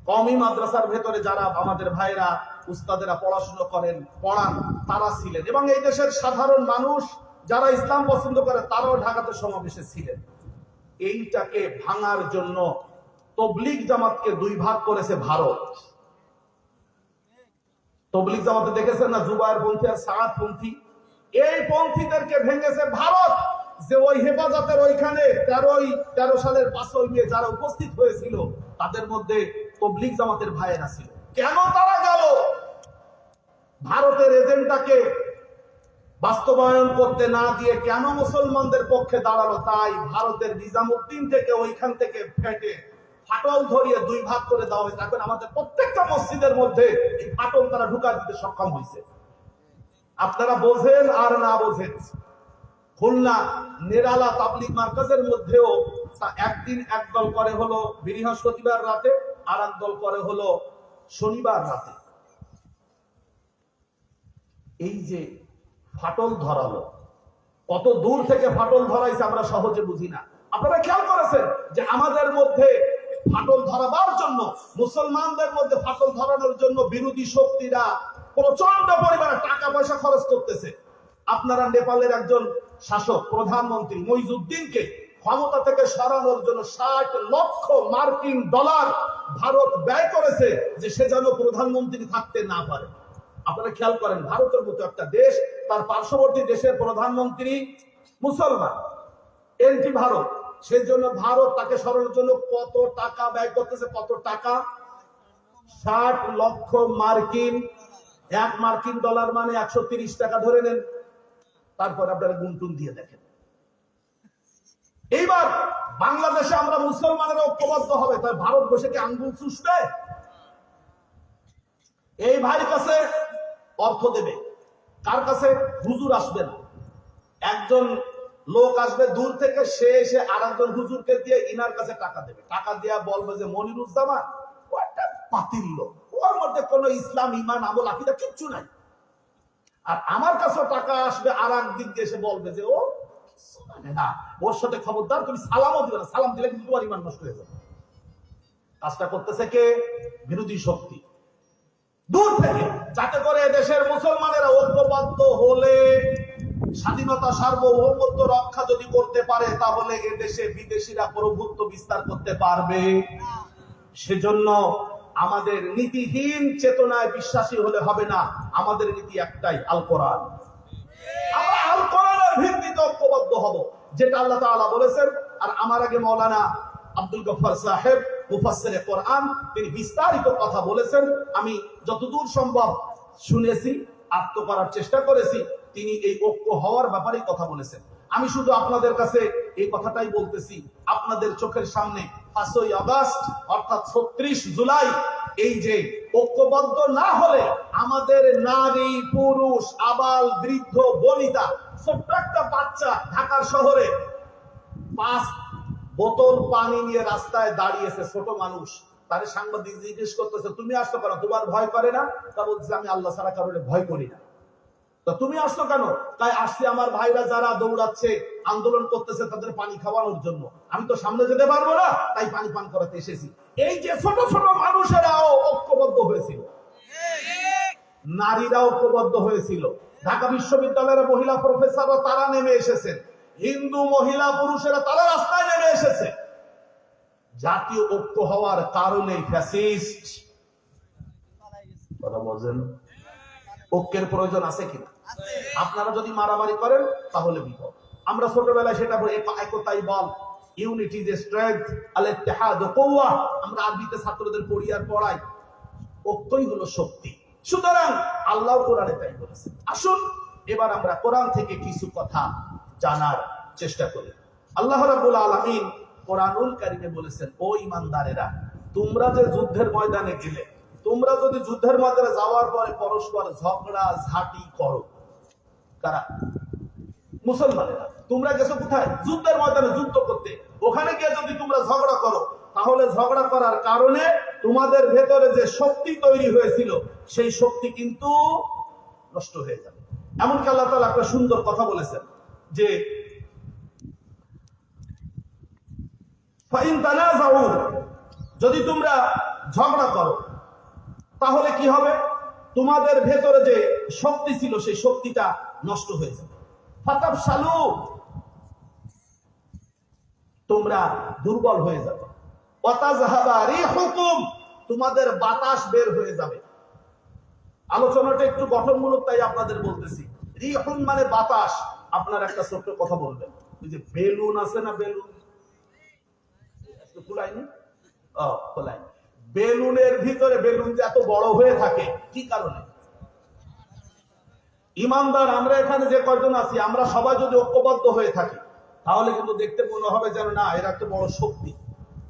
কওমি মাদ্রাসার ভেতরে যারা আমাদের ভাইরা, উস্তাদেরা পড়াশোনা করেন, পড়ান, তারা ছিলেন, এবং এই দেশের সাধারণ মানুষ যারা ইসলাম পছন্দ করে তারাও ঢাকাতে সমাবেশে ছিলেন। এইটাকে ভাঙার জন্য তবলিগ জামাতকে 2 ভাগ করেছে ভারত। তবলিগ জামাতে দেখেছেন না, জুবায়ের পন্থী আর সাআদ পন্থী, এই পন্থীদেরকে ভেঙেছে ভারত। যে ওই হেফাজতের ওইখানে 13 সালের 5ই মে যারা উপস্থিত হয়েছিল, তাদের মধ্যে তবলিগ জামাতের ভাইয়েরা ছিল। কেন তারা গেল? ভারতের এজেন্ডাকে বাস্তবায়ন করতে না দিয়ে কেন মুসলমানদের পক্ষে দাঁড়ালো? তাই ভারতের নিজামুদ্দিন থেকে ওইখান থেকে ফেটে ফাটল ধরিয়ে 2 ভাগ করে দেওয়া হয়েছে। এখন আমাদের প্রত্যেকটা মসজিদের মধ্যে এই ফাটল তারা ঢুকা দিতে সক্ষম হয়েছে। আপনারা বোঝেন আর না বোঝেন, খুলনা নেরালা তাবলিগ মার্কাজের মধ্যেও একদিন এক দল করে হলো বৃহস্পতিবার রাতে, আর এক দল করে হলো শনিবার রাতে। এই যে ফাটল ধরালো, কত দূর থেকে ফাটল ধরাইছে আমরা সহজে বুঝি না। আপনারা খেয়াল করেছেন যে আমাদের মধ্যে ফাটল ধরাবার জন্য, মুসলমানদের মধ্যে ফাটল ধরানোর জন্য বিরোধী শক্তিরা প্রচন্ড পরিমাণে টাকা পয়সা খরচ করতেছে। আপনারা নেপালের একজন শাসক, প্রধানমন্ত্রী মইজুদ্দিনকে ক্ষমতা থেকে সরানোর জন্য 60 লক্ষ মার্কিন ডলার ভারত ব্যয় করেছে, যে সে যেন প্রধানমন্ত্রী থাকতে না পারে। আপনারা খেয়াল করেন, ভারতের মতো একটা দেশ, তার পার্শ্ববর্তী দেশের প্রধানমন্ত্রী মুসলমান, এন্টি ভারত, সেই জন্য ভারত তাকে সরানোর জন্য কত টাকা ব্যয় করতেছে, কত টাকা? 60 লক্ষ মার্কিন, 1 মার্কিন ডলার মানে 130 টাকা ধরে নেন। তারপর আপনারা গুনটুন দিয়ে দেখেন। এইবার বাংলাদেশে আমরা মুসলমানেরা ঐক্যবদ্ধ হবে, তাই ভারত বসে কি আঙ্গুল চুষবে? এই ভাইয়ের কাছে অর্থ দেবে, কার কাছে? হুজুর আসবে না, একজন লোক আসবে দূর থেকে, সে এসে আরেকজন হুজুরকে দিয়ে ইনার কাছে টাকা দেবে। টাকা দিয়া বলবে যে মনিরুজ্জামান ও একটা পাতিল লোক, ওর মধ্যে কোনো ইসলাম ইমান আমল আকীদা কিচ্ছু নাই। আর আমার কাছেও টাকা আসবে, আর একদিক দিয়ে এসে বলবে যে ও মানে না, ওর সাথে খবরদার তুমি সালামও দিবে না, সালাম দিলে কিন্তু তোমার ইমান নষ্ট হয়ে যাবে। কাজটা করতেছে কে? বিরোধী শক্তি দূর থেকে, যাতে করে দেশের মুসলমানেরা ঐক্যবদ্ধ হলে স্বাধীনতা সার্বভৌমত্ব রক্ষা যদি করতে পারে, তাহলে এ দেশে বিদেশিরা প্রভুত্ব বিস্তার করতে পারবে। সেজন্য আমাদের নীতিহীন চেতনায় বিশ্বাসী হলে হবে না, আমাদের নীতি একটাই, আল কোরআন। আমরা আল কোরআনের ভিত্তিতে ঐক্যবদ্ধ হব, যেটা আল্লাহ তাআলা বলেছেন। আর আমার আগে মাওলানা আব্দুল গফফার সাহেব মুফাসসিরে কোরআন, তিনি বিস্তারিত কথা বলেছেন। আমি যতদূর সম্ভব শুনেছি, আত্ম করার চেষ্টা করেছি। তিনি এই ঐক্য হওয়ার ব্যাপারে কথা বলেছেন। আমি শুধু আপনাদের কাছে এই কথাটাই বলতেছি, আপনাদের চোখের সামনে 5ই আগস্ট অর্থাৎ 36 জুলাই, এই যে ঐক্যবদ্ধ না হলে আমাদের নারী পুরুষ আবাল বৃদ্ধ বনিতা, ছোট্ট একটা বাচ্চা ঢাকার শহরে 5 বোতল পানি নিয়ে রাস্তায় দাঁড়িয়েছে, ছোট মানুষ। তারে সাংবাদিক জিজ্ঞেস করতেছে তুমি আসছো কেন, তোমার ভয় করে না? তা বলছে আমি আল্লাহ ছাড়া কারণে ভয় করি না। তা তুমি আসছো কেন? তাই আসছে আমার ভাইরা যারা দৌড়াচ্ছে আন্দোলন করতেছে তাদের পানি খাওয়ানোর জন্য, আমি তো সামনে যেতে পারবো না, তাই পানি পান করাতে এসেছি। এই যে ছোট ছোট মানুষেরাও ঐক্যবদ্ধ হয়েছিল, নারীরা ঐক্যবদ্ধ হয়েছিল, ঢাকা বিশ্ববিদ্যালয়ের মহিলা প্রফেসররা তারা নেমে এসেছেন, হিন্দু মহিলা পুরুষেরা তারা রাস্তায় নেমে এসেছে। জাতীয় ঐক্য হওয়ার কারণে ফ্যাসিস্ট কথা বলছেন, ঐক্যের প্রয়োজন আছে কিনা? আপনারা যদি মারামারি করেন তাহলে বিপদ। আমরা ছোটবেলায় সেটা একতাই বল, ইউনিটি ইজ স্ট্রেংথ, আল ইত্তেহাদ কুওয়া, আমরা আরবিতে ছাত্রদের পড়ি আর পড়াই, ঐক্যই হলো শক্তি। সুতরাং আল্লাহ কোরআনে তাই বলেছেন। আসুন এবার আমরা কোরআন থেকে কিছু কথা জানার চেষ্টা করি। আল্লাহ রাব্বুল আলামিন কোরআনুল কারীমে বলেছেন, ও ঈমানদারেরা, তোমরা যে যুদ্ধের ময়দানে গেলে, তোমরা যদি যুদ্ধের ময়দানে যাওয়ার পরে পরস্পর ঝগড়া ঝাঁটি করো, কারা? মুসলমানেরা। তোমরা গেছো কোথায়? যুদ্ধের ময়দানে যুদ্ধ করতে। ওখানে গিয়ে যদি তোমরা ঝগড়া করো, তাহলে ঝগড়া করার কারণে তোমাদের ভেতরে যে শক্তি তৈরি হয়েছিল, সেই শক্তি কিন্তু নষ্ট হয়ে যাবে। এমনকি আল্লাহ তাআলা একটা সুন্দর কথা বলেছেন যে ফাইন তানাযাউ, যদি তোমরা ঝগড়া করো তাহলে কি হবে? তোমাদের ভেতরে যে শক্তি ছিল সেই শক্তিটা নষ্ট হয়ে যাবে। ফাতাবশালু, তোমরা দুর্বল হয়ে যাবে। ওয়াতাযহাবা রিহুকুম, তোমাদের বাতাস বের হয়ে যাবে। আলোচনাটা একটু গঠনমূলক তাই আপনাদের বলতেছি। রিহুন মানে বাতাস। আপনার একটা ছোট্ট কথা বলবেন, ওই যে বেলুন আছে না, বেলুন খুলাইনি, খোলাই, বেলুনের ভিতরে বেলুন যে এত বড় হয়ে থাকে কি কারণে? ইমানদার আমরা এখানে যে কয়জন আছি, আমরা সবাই যদি ঐক্যবদ্ধ হয়ে থাকি তাহলে কিন্তু দেখতে মনে হবে যেন না এরা একটা বড় শক্তি।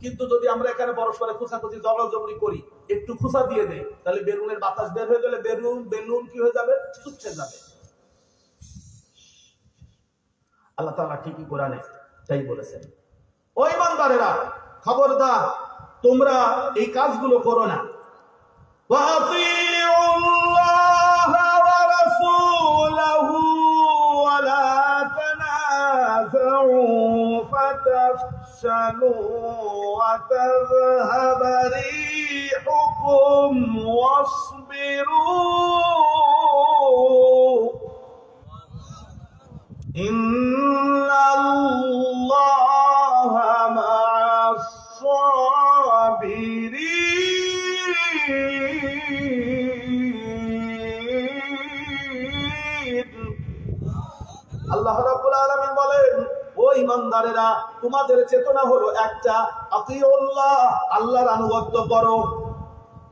কিন্তু যদি আমরা এখানে পরস্পরে খুঁচাখুচি জবরদস্তি করি, একটু খুঁচা দিয়ে দেই, তাহলে বেলুনের বাতাস বের হয়ে গেলে বেলুন কি হয়ে যাবে? চুপসে যাবে। আল্লাহ তাআলা ঠিকই কোরআনে তাই বলেছেন, ও ইমানদারেরা খবরদার তোমরা এই কাজগুলো করো না। ওয়াতিউল্লাহা ওয়া রাসূলাহু ওয়া লা তানাযাউ ফাতাফশালু ওয়া তাযহাবা রিহুকুম ওয়াসবিরু ইন্নাল্লাহা মা'আস সাবিরিন। আল্লাহ রাব্বুল আলামিন বলেন, ও ঈমানদারেরা, তোমাদের চেতনা হলো একটা, আতিউল্লাহ, আল্লাহর আনুগত্য করো।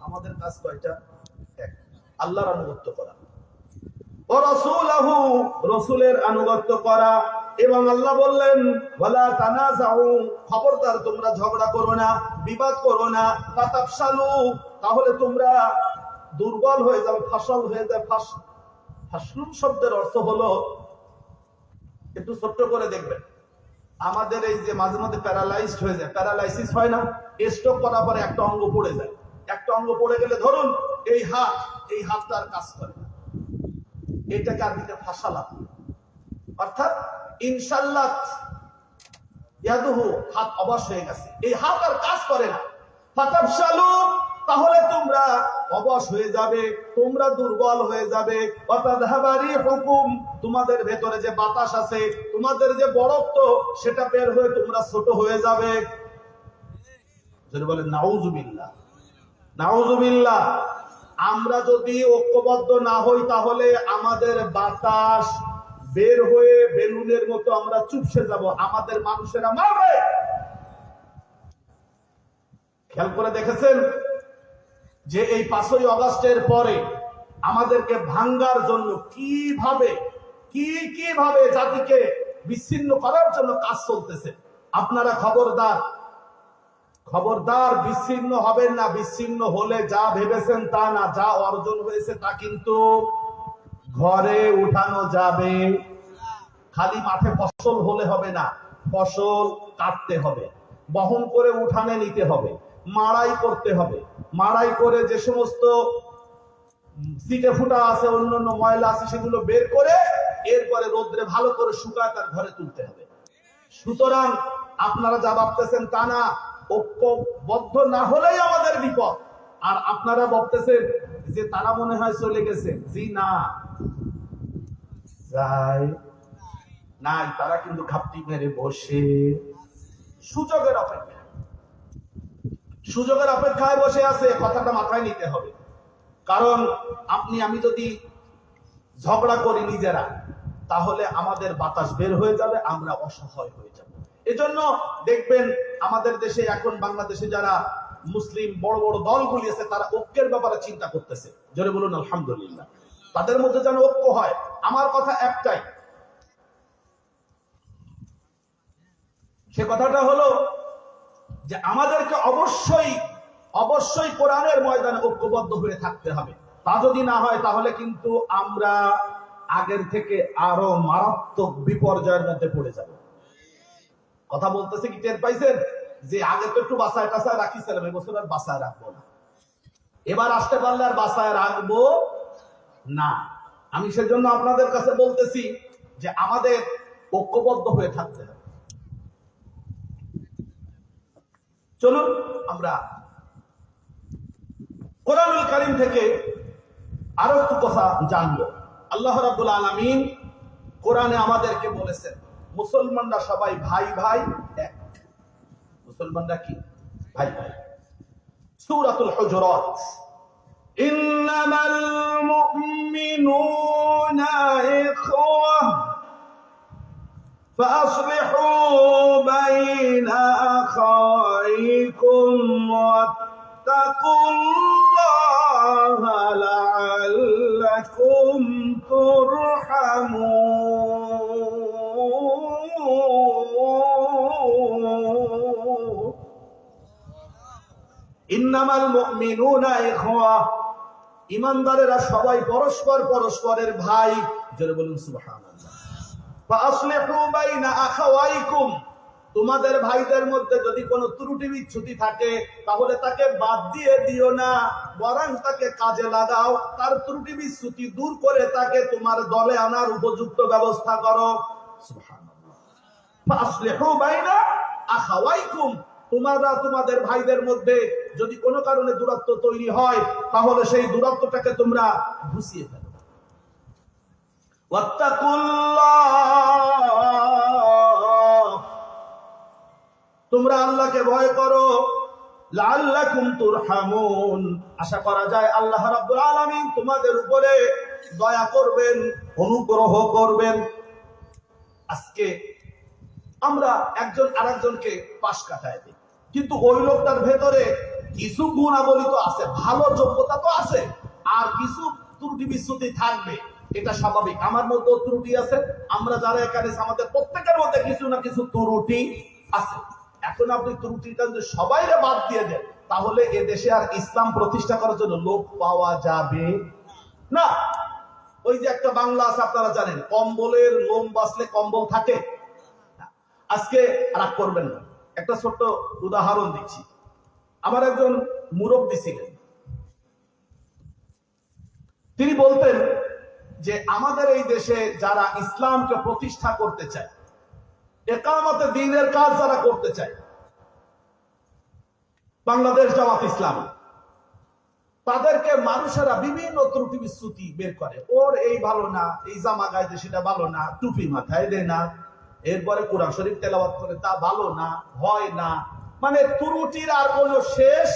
আমাদের কাজ কয়টা? এক, আল্লাহর আনুগত্য করা, ও রাসূলহু, রাসূলের আনুগত্য করা। এবং আল্লাহ বললেন ওয়ালা তানাজাউ, খবরদার তোমরা ঝগড়া করো না, বিবাদ করো না, ফাতাফশালু, তাহলে তোমরা দুর্বল হয়ে যাবে, ফসল হয়ে যাবে। ফাসলুন শব্দের অর্থ হলো, একটু ছোট্ট করে দেখবেন, আমাদের এই যে মাঝে মাঝে প্যারালাইজড হয়ে যায়, প্যারালাইসিস হয় না, স্ট্রোক করার পরে একটা অঙ্গ পড়ে যায়। একটা অঙ্গ পড়ে গেলে ধরুন এই হাতটা আর কাজ করে না, এটাকে আরবিতে ফাসালা, অর্থাৎ ইনশাআল্লাহ ইয়াদুহু, হাত অবশ হয়ে গেছে, এই হাত আর কাজ করে না। ফাতাফশালু, তাহলে তোমরা অবশ হয়ে যাবে, তোমরা দুর্বল হয়ে যাবে। ওয়াতাযহাবারি হুকুম, তোমাদের ভেতরে যে বাতাস আছে, তোমাদের যে বড়ত্ব, সেটা বের হয়ে তোমরা ছোট হয়ে যাবে। যদি বলেন নাউযুবিল্লাহ, নাউযুবিল্লাহ। আমরা যদি ঐক্যবদ্ধ না হই, তাহলে আমাদের বাতাস বের হয়ে বেলুনের মতো আমরা চুপসে যাব, আমাদের মানুষেরা মারবে। খেয়াল করে দেখেছেন যে এই 5ই আগস্টের পরে আমাদেরকে ভাঙ্গার জন্য কিভাবে জাতিকে বিচ্ছিন্ন করার জন্য কাজ চলতেছে। আপনারা খবরদার বিচ্ছিন্ন হবেন না। বিচ্ছিন্ন হলে যা ভেবেছেন তা না, যা অর্জন হয়েছে তা কিন্তু ঘরে উঠানো যাবে। খালি মাঠে ফসল হলে হবে না, ফসল কাটতে হবে, বহন করে উঠানে নিতে হবে, মাড়াই করতে হবে, মাড়াই করে যে সমস্ত সিটে ফুটা আছে, অন্যান্য ময়লা আছে, সেগুলো বের করে এরপরে রোদ্রে ভালো করে শুকায় তার ঘরে তুলতে হবে। সুতরাং আপনারা যা ভাবতেছেন তা না, ঐক্যবদ্ধ না হলেই আমাদের বিপদ। আর আপনারা ভাবতেছেন যে তারা মনে হয় চলে গেছে, জি না, যাই নাই, তারা কিন্তু ঘাপটি মেরে বসে সুযোগের অপেক্ষায় বসে আছে। কথাটা মাথায় নিতে হবে। কারণ আপনি আমি যদি ঝগড়া করি নিজেরা, তাহলে আমাদের বাতাস বের হয়ে যাবে, আমরা অসহায় হয়ে যাব। এজন্য দেখবেন আমাদের দেশে এখন, বাংলাদেশে যারা মুসলিম বড় বড় দলগুলি আছে, তারা ঐক্যের ব্যাপারে চিন্তা করতেছে। জোরে বলুন আলহামদুলিল্লাহ। তাদের মধ্যে যেন ঐক্য হয়। আমার কথা একটাই, সে কথাটা হলো যে আমাদেরকে অবশ্যই কোরআনের ময়দানে ঐক্যবদ্ধ হয়ে থাকতে হবে। তা যদি না হয়, তাহলে কিন্তু আমরা আগের থেকে আরো মারাত্মক বিপর্যয়ের মধ্যে পড়ে যাব। কথা বলতেছে কি টের পাইছেন? যে আগে তো একটু বাসায় টাসায় রাখিছিলাম, এবছর আর বাসায় রাখবো না, এবার আসতে পারলে আর বাসায় রাখবো না। আমি সেজন্য আপনাদের কাছে বলতেছি যে আমাদের ঐক্যবদ্ধ হয়ে থাকতে হবে। চলুন আমরা কোরআনুল কারীম থেকে আরো একটু কথা জানবো। আল্লাহ রাব্বুল আলামিন কোরআনে আমাদেরকে বলেছেন, মুসলমানরা সবাই ভাই ভাই এক। মুসলমানরা কি? ভাই ভাই। সূরাতুল হুজুরাত, ইন্নামাল মুমিনুনা ইখওয়া فأصلحوا بين أخويكم واتقوا الله لعلكم ترحمون ইন্নামাল মুমিনুনা ইখওয়া, ঈমানদারেরা সবাই পরস্পরের ভাই। জোরে বলুন সুবহানাল্লাহ। ফাসলিহু বাইনা আখাওয়াইকুম, তোমাদের ভাইদের মধ্যে যদি কোনো ত্রুটি বিচ্যুতি থাকে, তাহলে তাকে বাদ দিয়ে দিও না, বরং তাকে কাজে লাগাও, তার ত্রুটি বিচ্যুতি দূর করে তাকে তোমার দলে আনার উপযুক্ত ব্যবস্থা করো। সুবহানাল্লাহ। ফাসলিহু বাইনা আখাওয়াইকুম, তোমরা তোমাদের ভাইদের মধ্যে যদি কোনো কারণে দূরত্ব তৈরি হয়, তাহলে সেই দূরত্বটাকে তোমরা ঘুষিয়ে ফেলো। ওয়াত্তাকুল্লাহ, তোমরা আল্লাহকে ভয় করো। লাআল্লাকুম তুরহামুন, আশা করা যায় আল্লাহ রাব্বুল আলামিন তোমাদের উপরে দয়া করবেন, অনুগ্রহ করবেন। আজকে আমরা একজন আরেকজনকে পাশ কাটায় দিই, কিন্তু ওই লোকটার ভেতরে কিছু গুণাবলী তো আছে, ভালো যোগ্যতা তো আছে, আর কিছু ত্রুটি বিচ্যুতি থাকবে, এটা স্বাভাবিক। আমার মধ্যেও ত্রুটি আছে, আমরা যারা এখানে আমাদের প্রত্যেকের মধ্যে কিছু না কিছু ত্রুটি আছে। এখন আপনি ত্রুটিটা যদি সবাইরে বাদ দিয়ে দেন, তাহলে এ দেশে আর ইসলাম প্রতিষ্ঠা করার জন্য লোক পাওয়া যাবে না। ওই যে একটা বাংলা আছে, আপনারা জানেন, কম্বলের লোম বাঁচলে কম্বল থাকে। আজকে রাগ করবেন না, একটা ছোট্ট উদাহরণ দিচ্ছি। আমার একজন মুরব্বী ছিলেন, তিনি বলতেন যে আমাদের এই দেশে যারা ইসলামকে প্রতিষ্ঠা করতে চায়, একামতে দ্বীনের কাজ যারা করতে চায়, বাংলাদেশ জামাত ইসলামী, তাদেরকে মানুষেরা বিভিন্ন ত্রুটি বিচ্যুতি বের করে। ওর এই ভালো না, এই জামা গায়ে সেটা ভালো না, টুপি মাথায় দেয় না, এরপরে কোরআন শরীফ তেলাওয়াত করে তা ভালো না, হয় না, মানে ত্রুটির আর কোনো শেষ।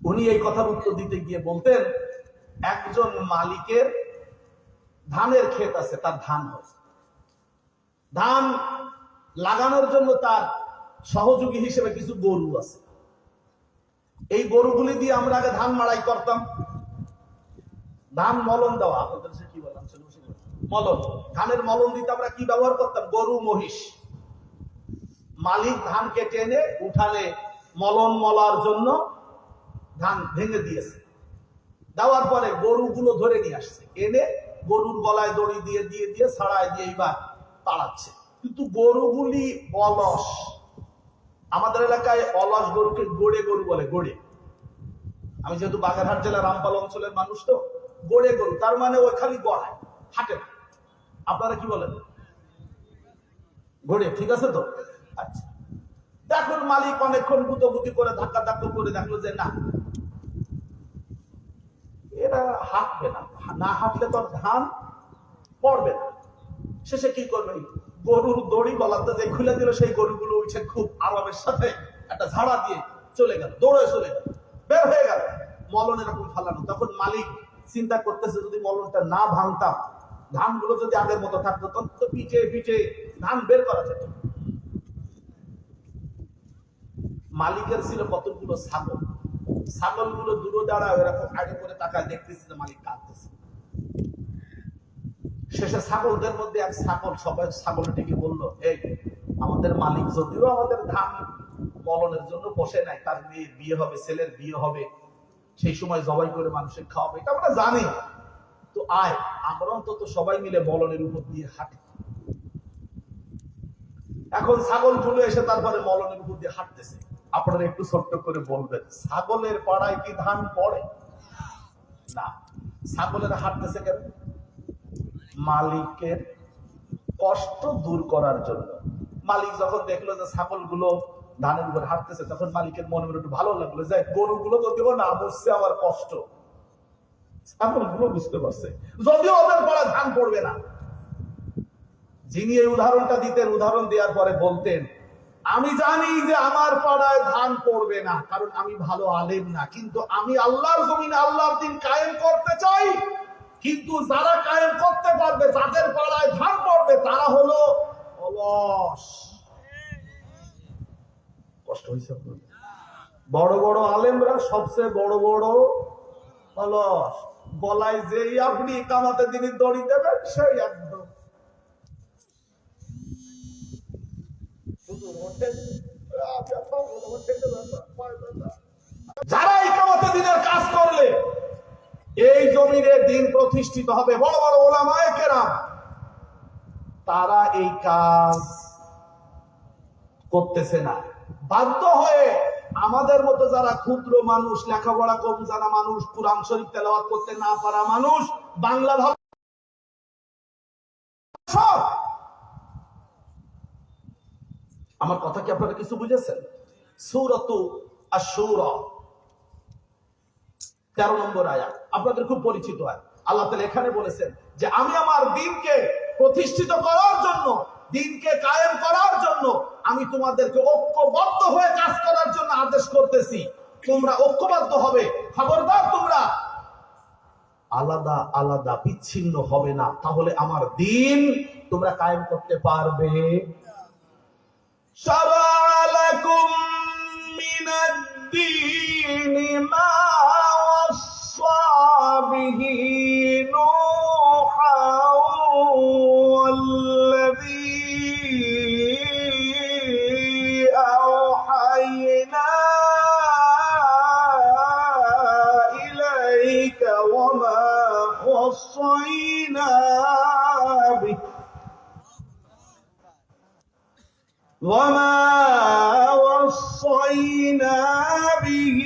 উনি এই কথার উত্তর দিতে গিয়ে বলতেন, একজন মালিকের ধানের ক্ষেত আছে, তার ধান হয়, ধান লাগানোর জন্য তার সহযোগী হিসেবে কিছু গরু আছে। এই গরুগুলি দিয়ে আমরা আগে ধান মাড়াই করতাম, ধান মলন দেওয়া, আপনাদের কি বললাম, মলন, ধানের মলন দিতে আমরা কি ব্যবহার করতাম, গরু মহিষ। মালিক ধান কেটে এনে উঠানে মলন মলার জন্য ধান ভেঙে দিয়েছে, দেওয়ার পরে গরুগুলো ধরে নিয়ে আসছে, এনে গরুর গলায় দড়ি দিয়ে দিয়ে দিয়ে ছাড়ায় দিয়ে এইবার তাড়াচ্ছে। কিন্তু গরুগুলি অলস, আমাদের এলাকায় অলস গরুকে গোড়ে গরু বলে, গোড়ে। আমি যেহেতু বাগেরহাট জেলা রামপাল অঞ্চলের মানুষ, তো গোড়ে গরু তার মানে ওই খালি গড়ায়, হাঁটে না। আপনারা কি বলেন? গোড়ে, ঠিক আছে তো? আচ্ছা, দেখুন মালিক অনেকক্ষণ গুতোগুতি করে ধাক্কা ধাক্কা করে দেখলো যে না, এরা হাঁটবে না, না হাঁটলে তো ধান পড়বে না। শেষে কি করবে, গরুর দড়ি গলাতে যে খুলে দিল, সেই গরুগুলো উঠে খুব আরামের সাথে একটা ঝাড়া দিয়ে চলে গেল, দৌড়ে চলে গেল, বের হয়ে গেল, মলন এরকম ফালানো। তখন মালিক চিন্তা করতেছে, যদি মলনটা না ভাঙতাম, ধানগুলো যদি আগের মতো থাকতো, তখন তো পিঠে পিঠে ধান বের করা যেত। মালিকের ছিল কতগুলো ছাগল, ছাগলগুলো দূরে দাঁড়ায় এরকম আগে করে তাকায় দেখতেছে যে মালিক কাঁদতেছে। শেষে ছাগলদের মধ্যে এক ছাগল সবাই ছাগলটিকে বললো, এই আমাদের মালিক যদিও আমাদের ধান মলনের জন্য বসে নাই, তার মেয়ের বিয়ে হবে, ছেলের বিয়ে হবে, সেই সময় জবাই করে মানুষের খাওয়াবে, এটা আমরা জানি, তো আয় আমরা অন্তত সবাই মিলে মলনের উপর দিয়ে হাঁটি। এখন ছাগল গুলো এসে তারপরে মলনের উপর দিয়ে হাঁটতেছে। আপনারা একটু ছোট্ট করে বলবেন, ছাগলের পাড়ায় কি ধান পড়ে না? ছাগলের হাঁটতেছে কেন? মালিকের কষ্ট দূর করার জন্য। মালিক যখন দেখলো যে ছাগলগুলো ধানের উপর হাঁটতেছে, তখন মালিকের মনে মনে একটু ভালো লাগলো, যে গরুগুলো যদিও না বুঝছে আমার কষ্ট, ছাগলগুলো বুঝতে পারছে, যদিও ওদের পাড়ায় ধান পড়বে না। যিনি এই উদাহরণটা দিতেন, উদাহরণ দেওয়ার পরে বলতেন, আমি জানি যে আমার পাড়ায় ধান পড়বে না, কারণ আমি ভালো আলেম না, কিন্তু আমি আল্লাহর জমিনে আল্লাহর দিন কায়েম করতে চাই। কিন্তু যারা কায়েম করতে পারবে, যাদের পাড়ায় ধান পড়বে, তারা হলো অলস। কষ্ট হয়েছে আপনার? বড় বড় আলেমরা সবচেয়ে বড় বড় অলস। গলায় যেই আপনি কামাতে দিনে দড়ি দেবেন, সেই একদম যারা ইকামতে দ্বীনের কাজ করলে এই জমিনে দ্বীন প্রতিষ্ঠিত হবে, বড় বড় উলামায়ে কেরাম, তারা এই কাজ করতেছে না। বাধ্য হয়ে আমাদের মতো যারা ক্ষুদ্র মানুষ, লেখাপড়া কম জানা মানুষ, কুরআন শরীফ তেলাওয়াত করতে না পারা মানুষ, বাংলা ভাষা সব। আমার কথা কি আপনারা কিছু বুঝেছেন? সূরাতু আশ-শূরা 13 নম্বর আয়াত আপনাদের খুব পরিচিত আয়াত। আল্লাহ তাআলা এখানে বলেছেন যে আমি আমার দ্বীনকে প্রতিষ্ঠিত করার জন্য, দ্বীনকে কায়েম করার জন্য আমি তোমাদেরকে ঐক্যবদ্ধ হয়ে কাজ করার জন্য আদেশ করতেছি। তোমরা ঐক্যবদ্ধ হবে, খবরদার তোমরা আলাদা আলাদা বিচ্ছিন্ন হবে না, তাহলে আমার দিন তোমরা কায়েম করতে পারবে। শারা'a লাকুম মিনাদ-দীনি মা ওয়াসসা বিহি নূহান ওয়াল্লাযী আওহায়না ইলাইকা ওয়া মা ওয়াসাইনা বিহি وما وصينا به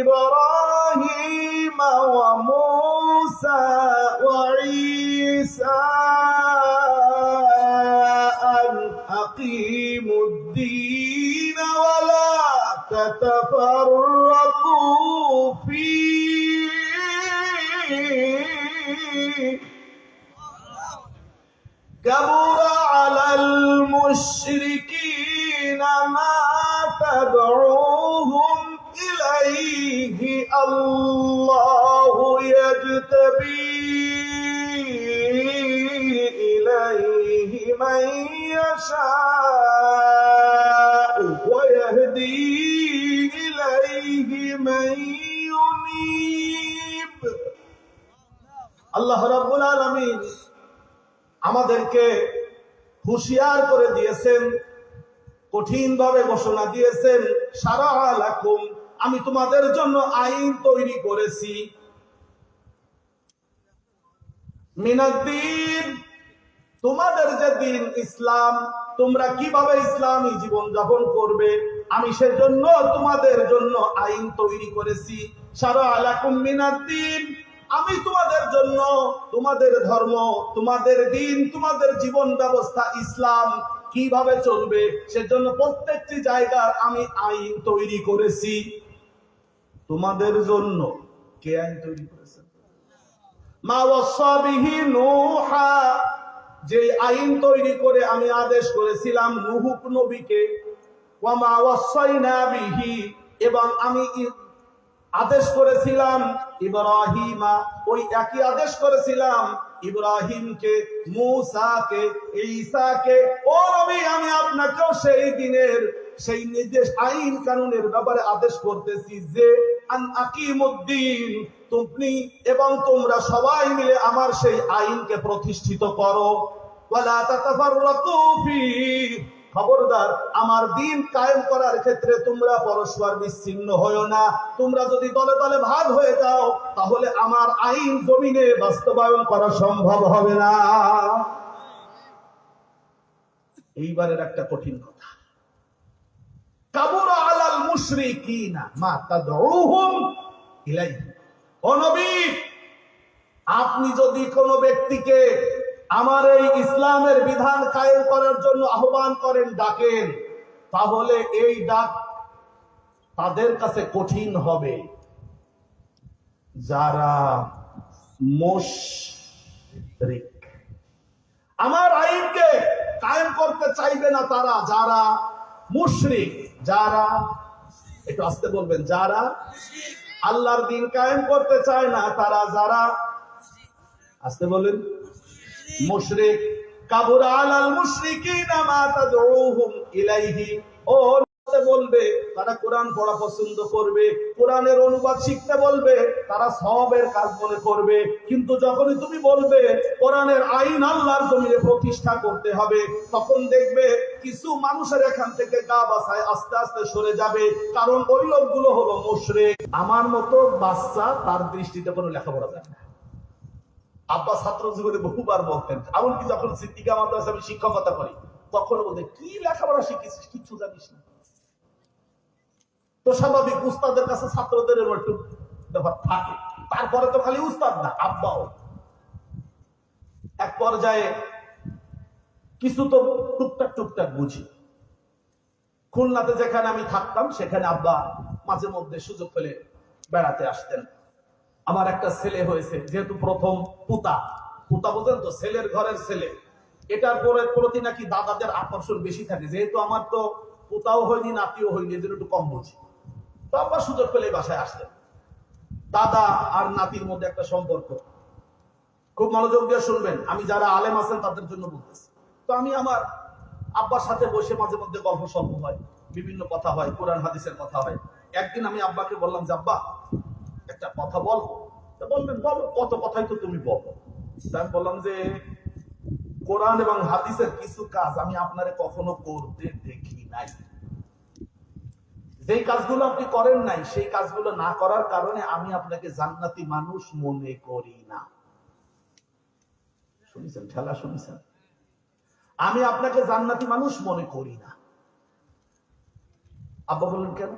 إبراهيم وموسى وعيسى أن أقيموا الدين ولا تتفرقوا فيه كبر على المشركين ما تدعوهم إليه الله يجتبي إليه من يشاء ويهدي إليه من ينيب الله رب العالمين আমাদেরকে হুঁশিয়ার করে দিয়েছেন, কঠিন ভাবে ঘোষণা দিয়েছেন, শারা'a লাকুম, আমি তোমাদের জন্য আইন তৈরি করেছি, মিনাদ-দীন, তোমাদের যে দিন ইসলাম, তোমরা কিভাবে ইসলামী জীবন যাপন করবে, আমি সেজন্য তোমাদের জন্য আইন তৈরি করেছি। শারা'a লাকুম মিনাদ-দীন, আমি তোমাদের জন্য তোমাদের ধর্ম, তোমাদের দিন, তোমাদের জীবন ব্যবস্থা ইসলাম কিভাবে চলবে সেজন্য প্রত্যেকটি জায়গার আমি আইন তৈরি করেছি তোমাদের জন্য। কে আইন তৈরি করেছেন? মা ওয়াসা বিহি নূহা, যে আইন তৈরি করে আমি আদেশ করেছিলাম নূহ নবীকে, ওয়া মা ওয়াসাইনা বিহি, এবং আমি আদেশ করেছিলাম ইব্রাহিমা, ওই একই আদেশ করেছিলাম ইব্রাহিমকে, মূসাকে, ঈসাকে। ও নবী, আমি আপনাকেও সেই দিনের সেই নির্দেশ আইন কানুনের ব্যাপারে আদেশ করতেছি যে আন আকিমুদ্দিন, তুমি এবং তোমরা সবাই মিলে আমার সেই আইনকে প্রতিষ্ঠিত করো। ওয়ালা তাতাফাররাকু ফি, খবরদার আমার দিন কায়েম করার ক্ষেত্রে তোমরা পরস্পর বিচ্ছিন্ন হয়ো না। তোমরা যদি দলে দলে ভাগ হয়ে যাও তাহলে আমার আইন জমিনে বাস্তবায়ন করা সম্ভব হবে না। এইবারের একটা কঠিন কথা, কাবুরা আলাল মুশরিকিনা মা তাদউহুম ইলাইহি। ও নবী, আপনি যদি কোনো ব্যক্তিকে আমার এই ইসলামের বিধান কায়েম করার জন্য আহ্বান করেন, ডাকেন, তাহলে এই ডাক তাদের কাছে কঠিন হবে যারা মুশরিক, আমার আইনকে কায়েম করতে চাইবে না তারা, যারা মুশরিক, যারা, একটু আস্তে বলবেন, যারা আল্লাহর দিন কায়েম করতে চায় না তারা, যারা, আস্তে বলেন, মুশরিক। কাবুরা আলাল মুশরিকিনা মা তাদউহুম ইলাইহি, ও বলবে তারা কোরআন পড়া পছন্দ করবে, কোরআনের অনুবাদ শিখতে বলবে, তারা সওয়াবের কাজ মনে করবে, কিন্তু যখনই তুমি বলবে কোরআনের আইন আল্লাহর জমিনে প্রতিষ্ঠা করতে হবে, তখন দেখবে কিছু মানুষের এখান থেকে গা বাছায় আস্তে আস্তে সরে যাবে, কারণ ওই লোকগুলো হলো মুশরিক। আমার মতো বাচ্চা, তার দৃষ্টিতে কোনো লেখাপড়া জানে না। আব্বা ছাত্র জীবনে বহুবার বলতেন, এমনকি যখন সিদ্দিকা মাদ্রাসায় আমি শিক্ষকতা করি তখন বলতে, কি লেখাপড়া শিখেছিস, কিচ্ছু জানিস না। তো স্বাভাবিক, উস্তাদের কাছে ছাত্রদের একটু ব্যাপার থাকে, তারপরে তো খালি উস্তাদ না, আব্বাও। এক পর্যায়ে কিছু তো টুকটাক টুকটাক বুঝি। খুলনাতে যেখানে আমি থাকতাম সেখানে আব্বা মাঝে মধ্যে সুযোগ পেলে বেড়াতে আসতেন। আমার একটা ছেলে হয়েছে, যেহেতু প্রথম পুতা, পুতা বোঝেন তো, ছেলের ঘরের ছেলে, এটার প্রতি নাকি দাদাদের আকর্ষণ বেশি থাকে। যেহেতু আমার তো পুতাও হয়নি, নাতিও হয়নি, এদের একটু কম বুঝি, তো আব্বা সুযোগ পেলে বাসায় আসতেন। দাদা আর নাতির মধ্যে একটা সম্পর্ক। খুব মনোযোগ দিয়ে শুনবেন, আমি যারা আলেম আছেন তাদের জন্য বলতেছি। তো আমি আমার আব্বার সাথে বসে মাঝে মধ্যে গল্প সল্প হয়, বিভিন্ন কথা হয়, কোরআন হাদিসের কথা হয়। একদিন আমি আব্বাকে বললাম যে আব্বা একটা কথা বল। তো বললেন বলো, কত কথাই তো তুমি বলো। আমি বললাম যে কোরআন এবং হাদিসের কিছু কাজ আমি আপনারে কখনো করতে দেখি নাই। যেই কাজগুলো আপনি করেন নাই, সেই কাজগুলো না করার কারণে আমি আপনাকে জান্নাতি মানুষ মনে করি না। শুনেছেন ঠেলা, শুনেছেন? আমি আপনাকে জান্নাতি মানুষ মনে করি না। আব্বা বললেন কেন?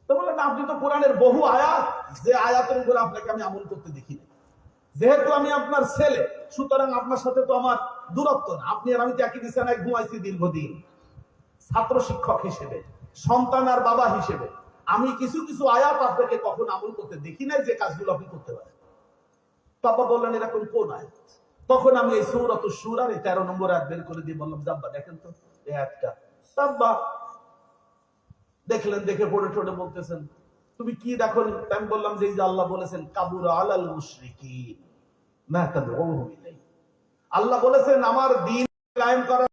তো বললেন আপনি তো কোরআনের বহু আয়াত, যে আয়াতের উপরে আপনাকে আমি আমল করতে দেখি না। যেহেতু আমি আপনার ছেলে, সুতরাং আপনার সাথে তো আমার দূরত্ব না। আপনি আর আমি তো একই বিছানায় ঘুমাইছি দীর্ঘদিন। ছাত্র শিক্ষক হিসেবে, সন্তান আর বাবা হিসেবে আমি কিছু কিছু আয়াত আপনাকে কখন আমল করতে দেখি নাই, যে কাজগুলো আপনি করতে পারেন। বাবা বললেন এরকম কোন আয়াত? তখন আমি এই সূরাতুশ শূরার 13 নম্বর আয়াত বের করে দিয়ে বললাম আব্বা দেখেন তো এই আয়াতটা। আব্বা দেখলেন, দেখে পড়ে ঠোঁটে বলতেছেন তুমি কি দেখো? আমি বললাম যে এই যে আল্লাহ বলেছেন কাবুরা আলাল মুশরিকিন মা তাদউহুম ইলাইহি। আল্লাহ বলেছেন আমার দ্বীন কায়েম করার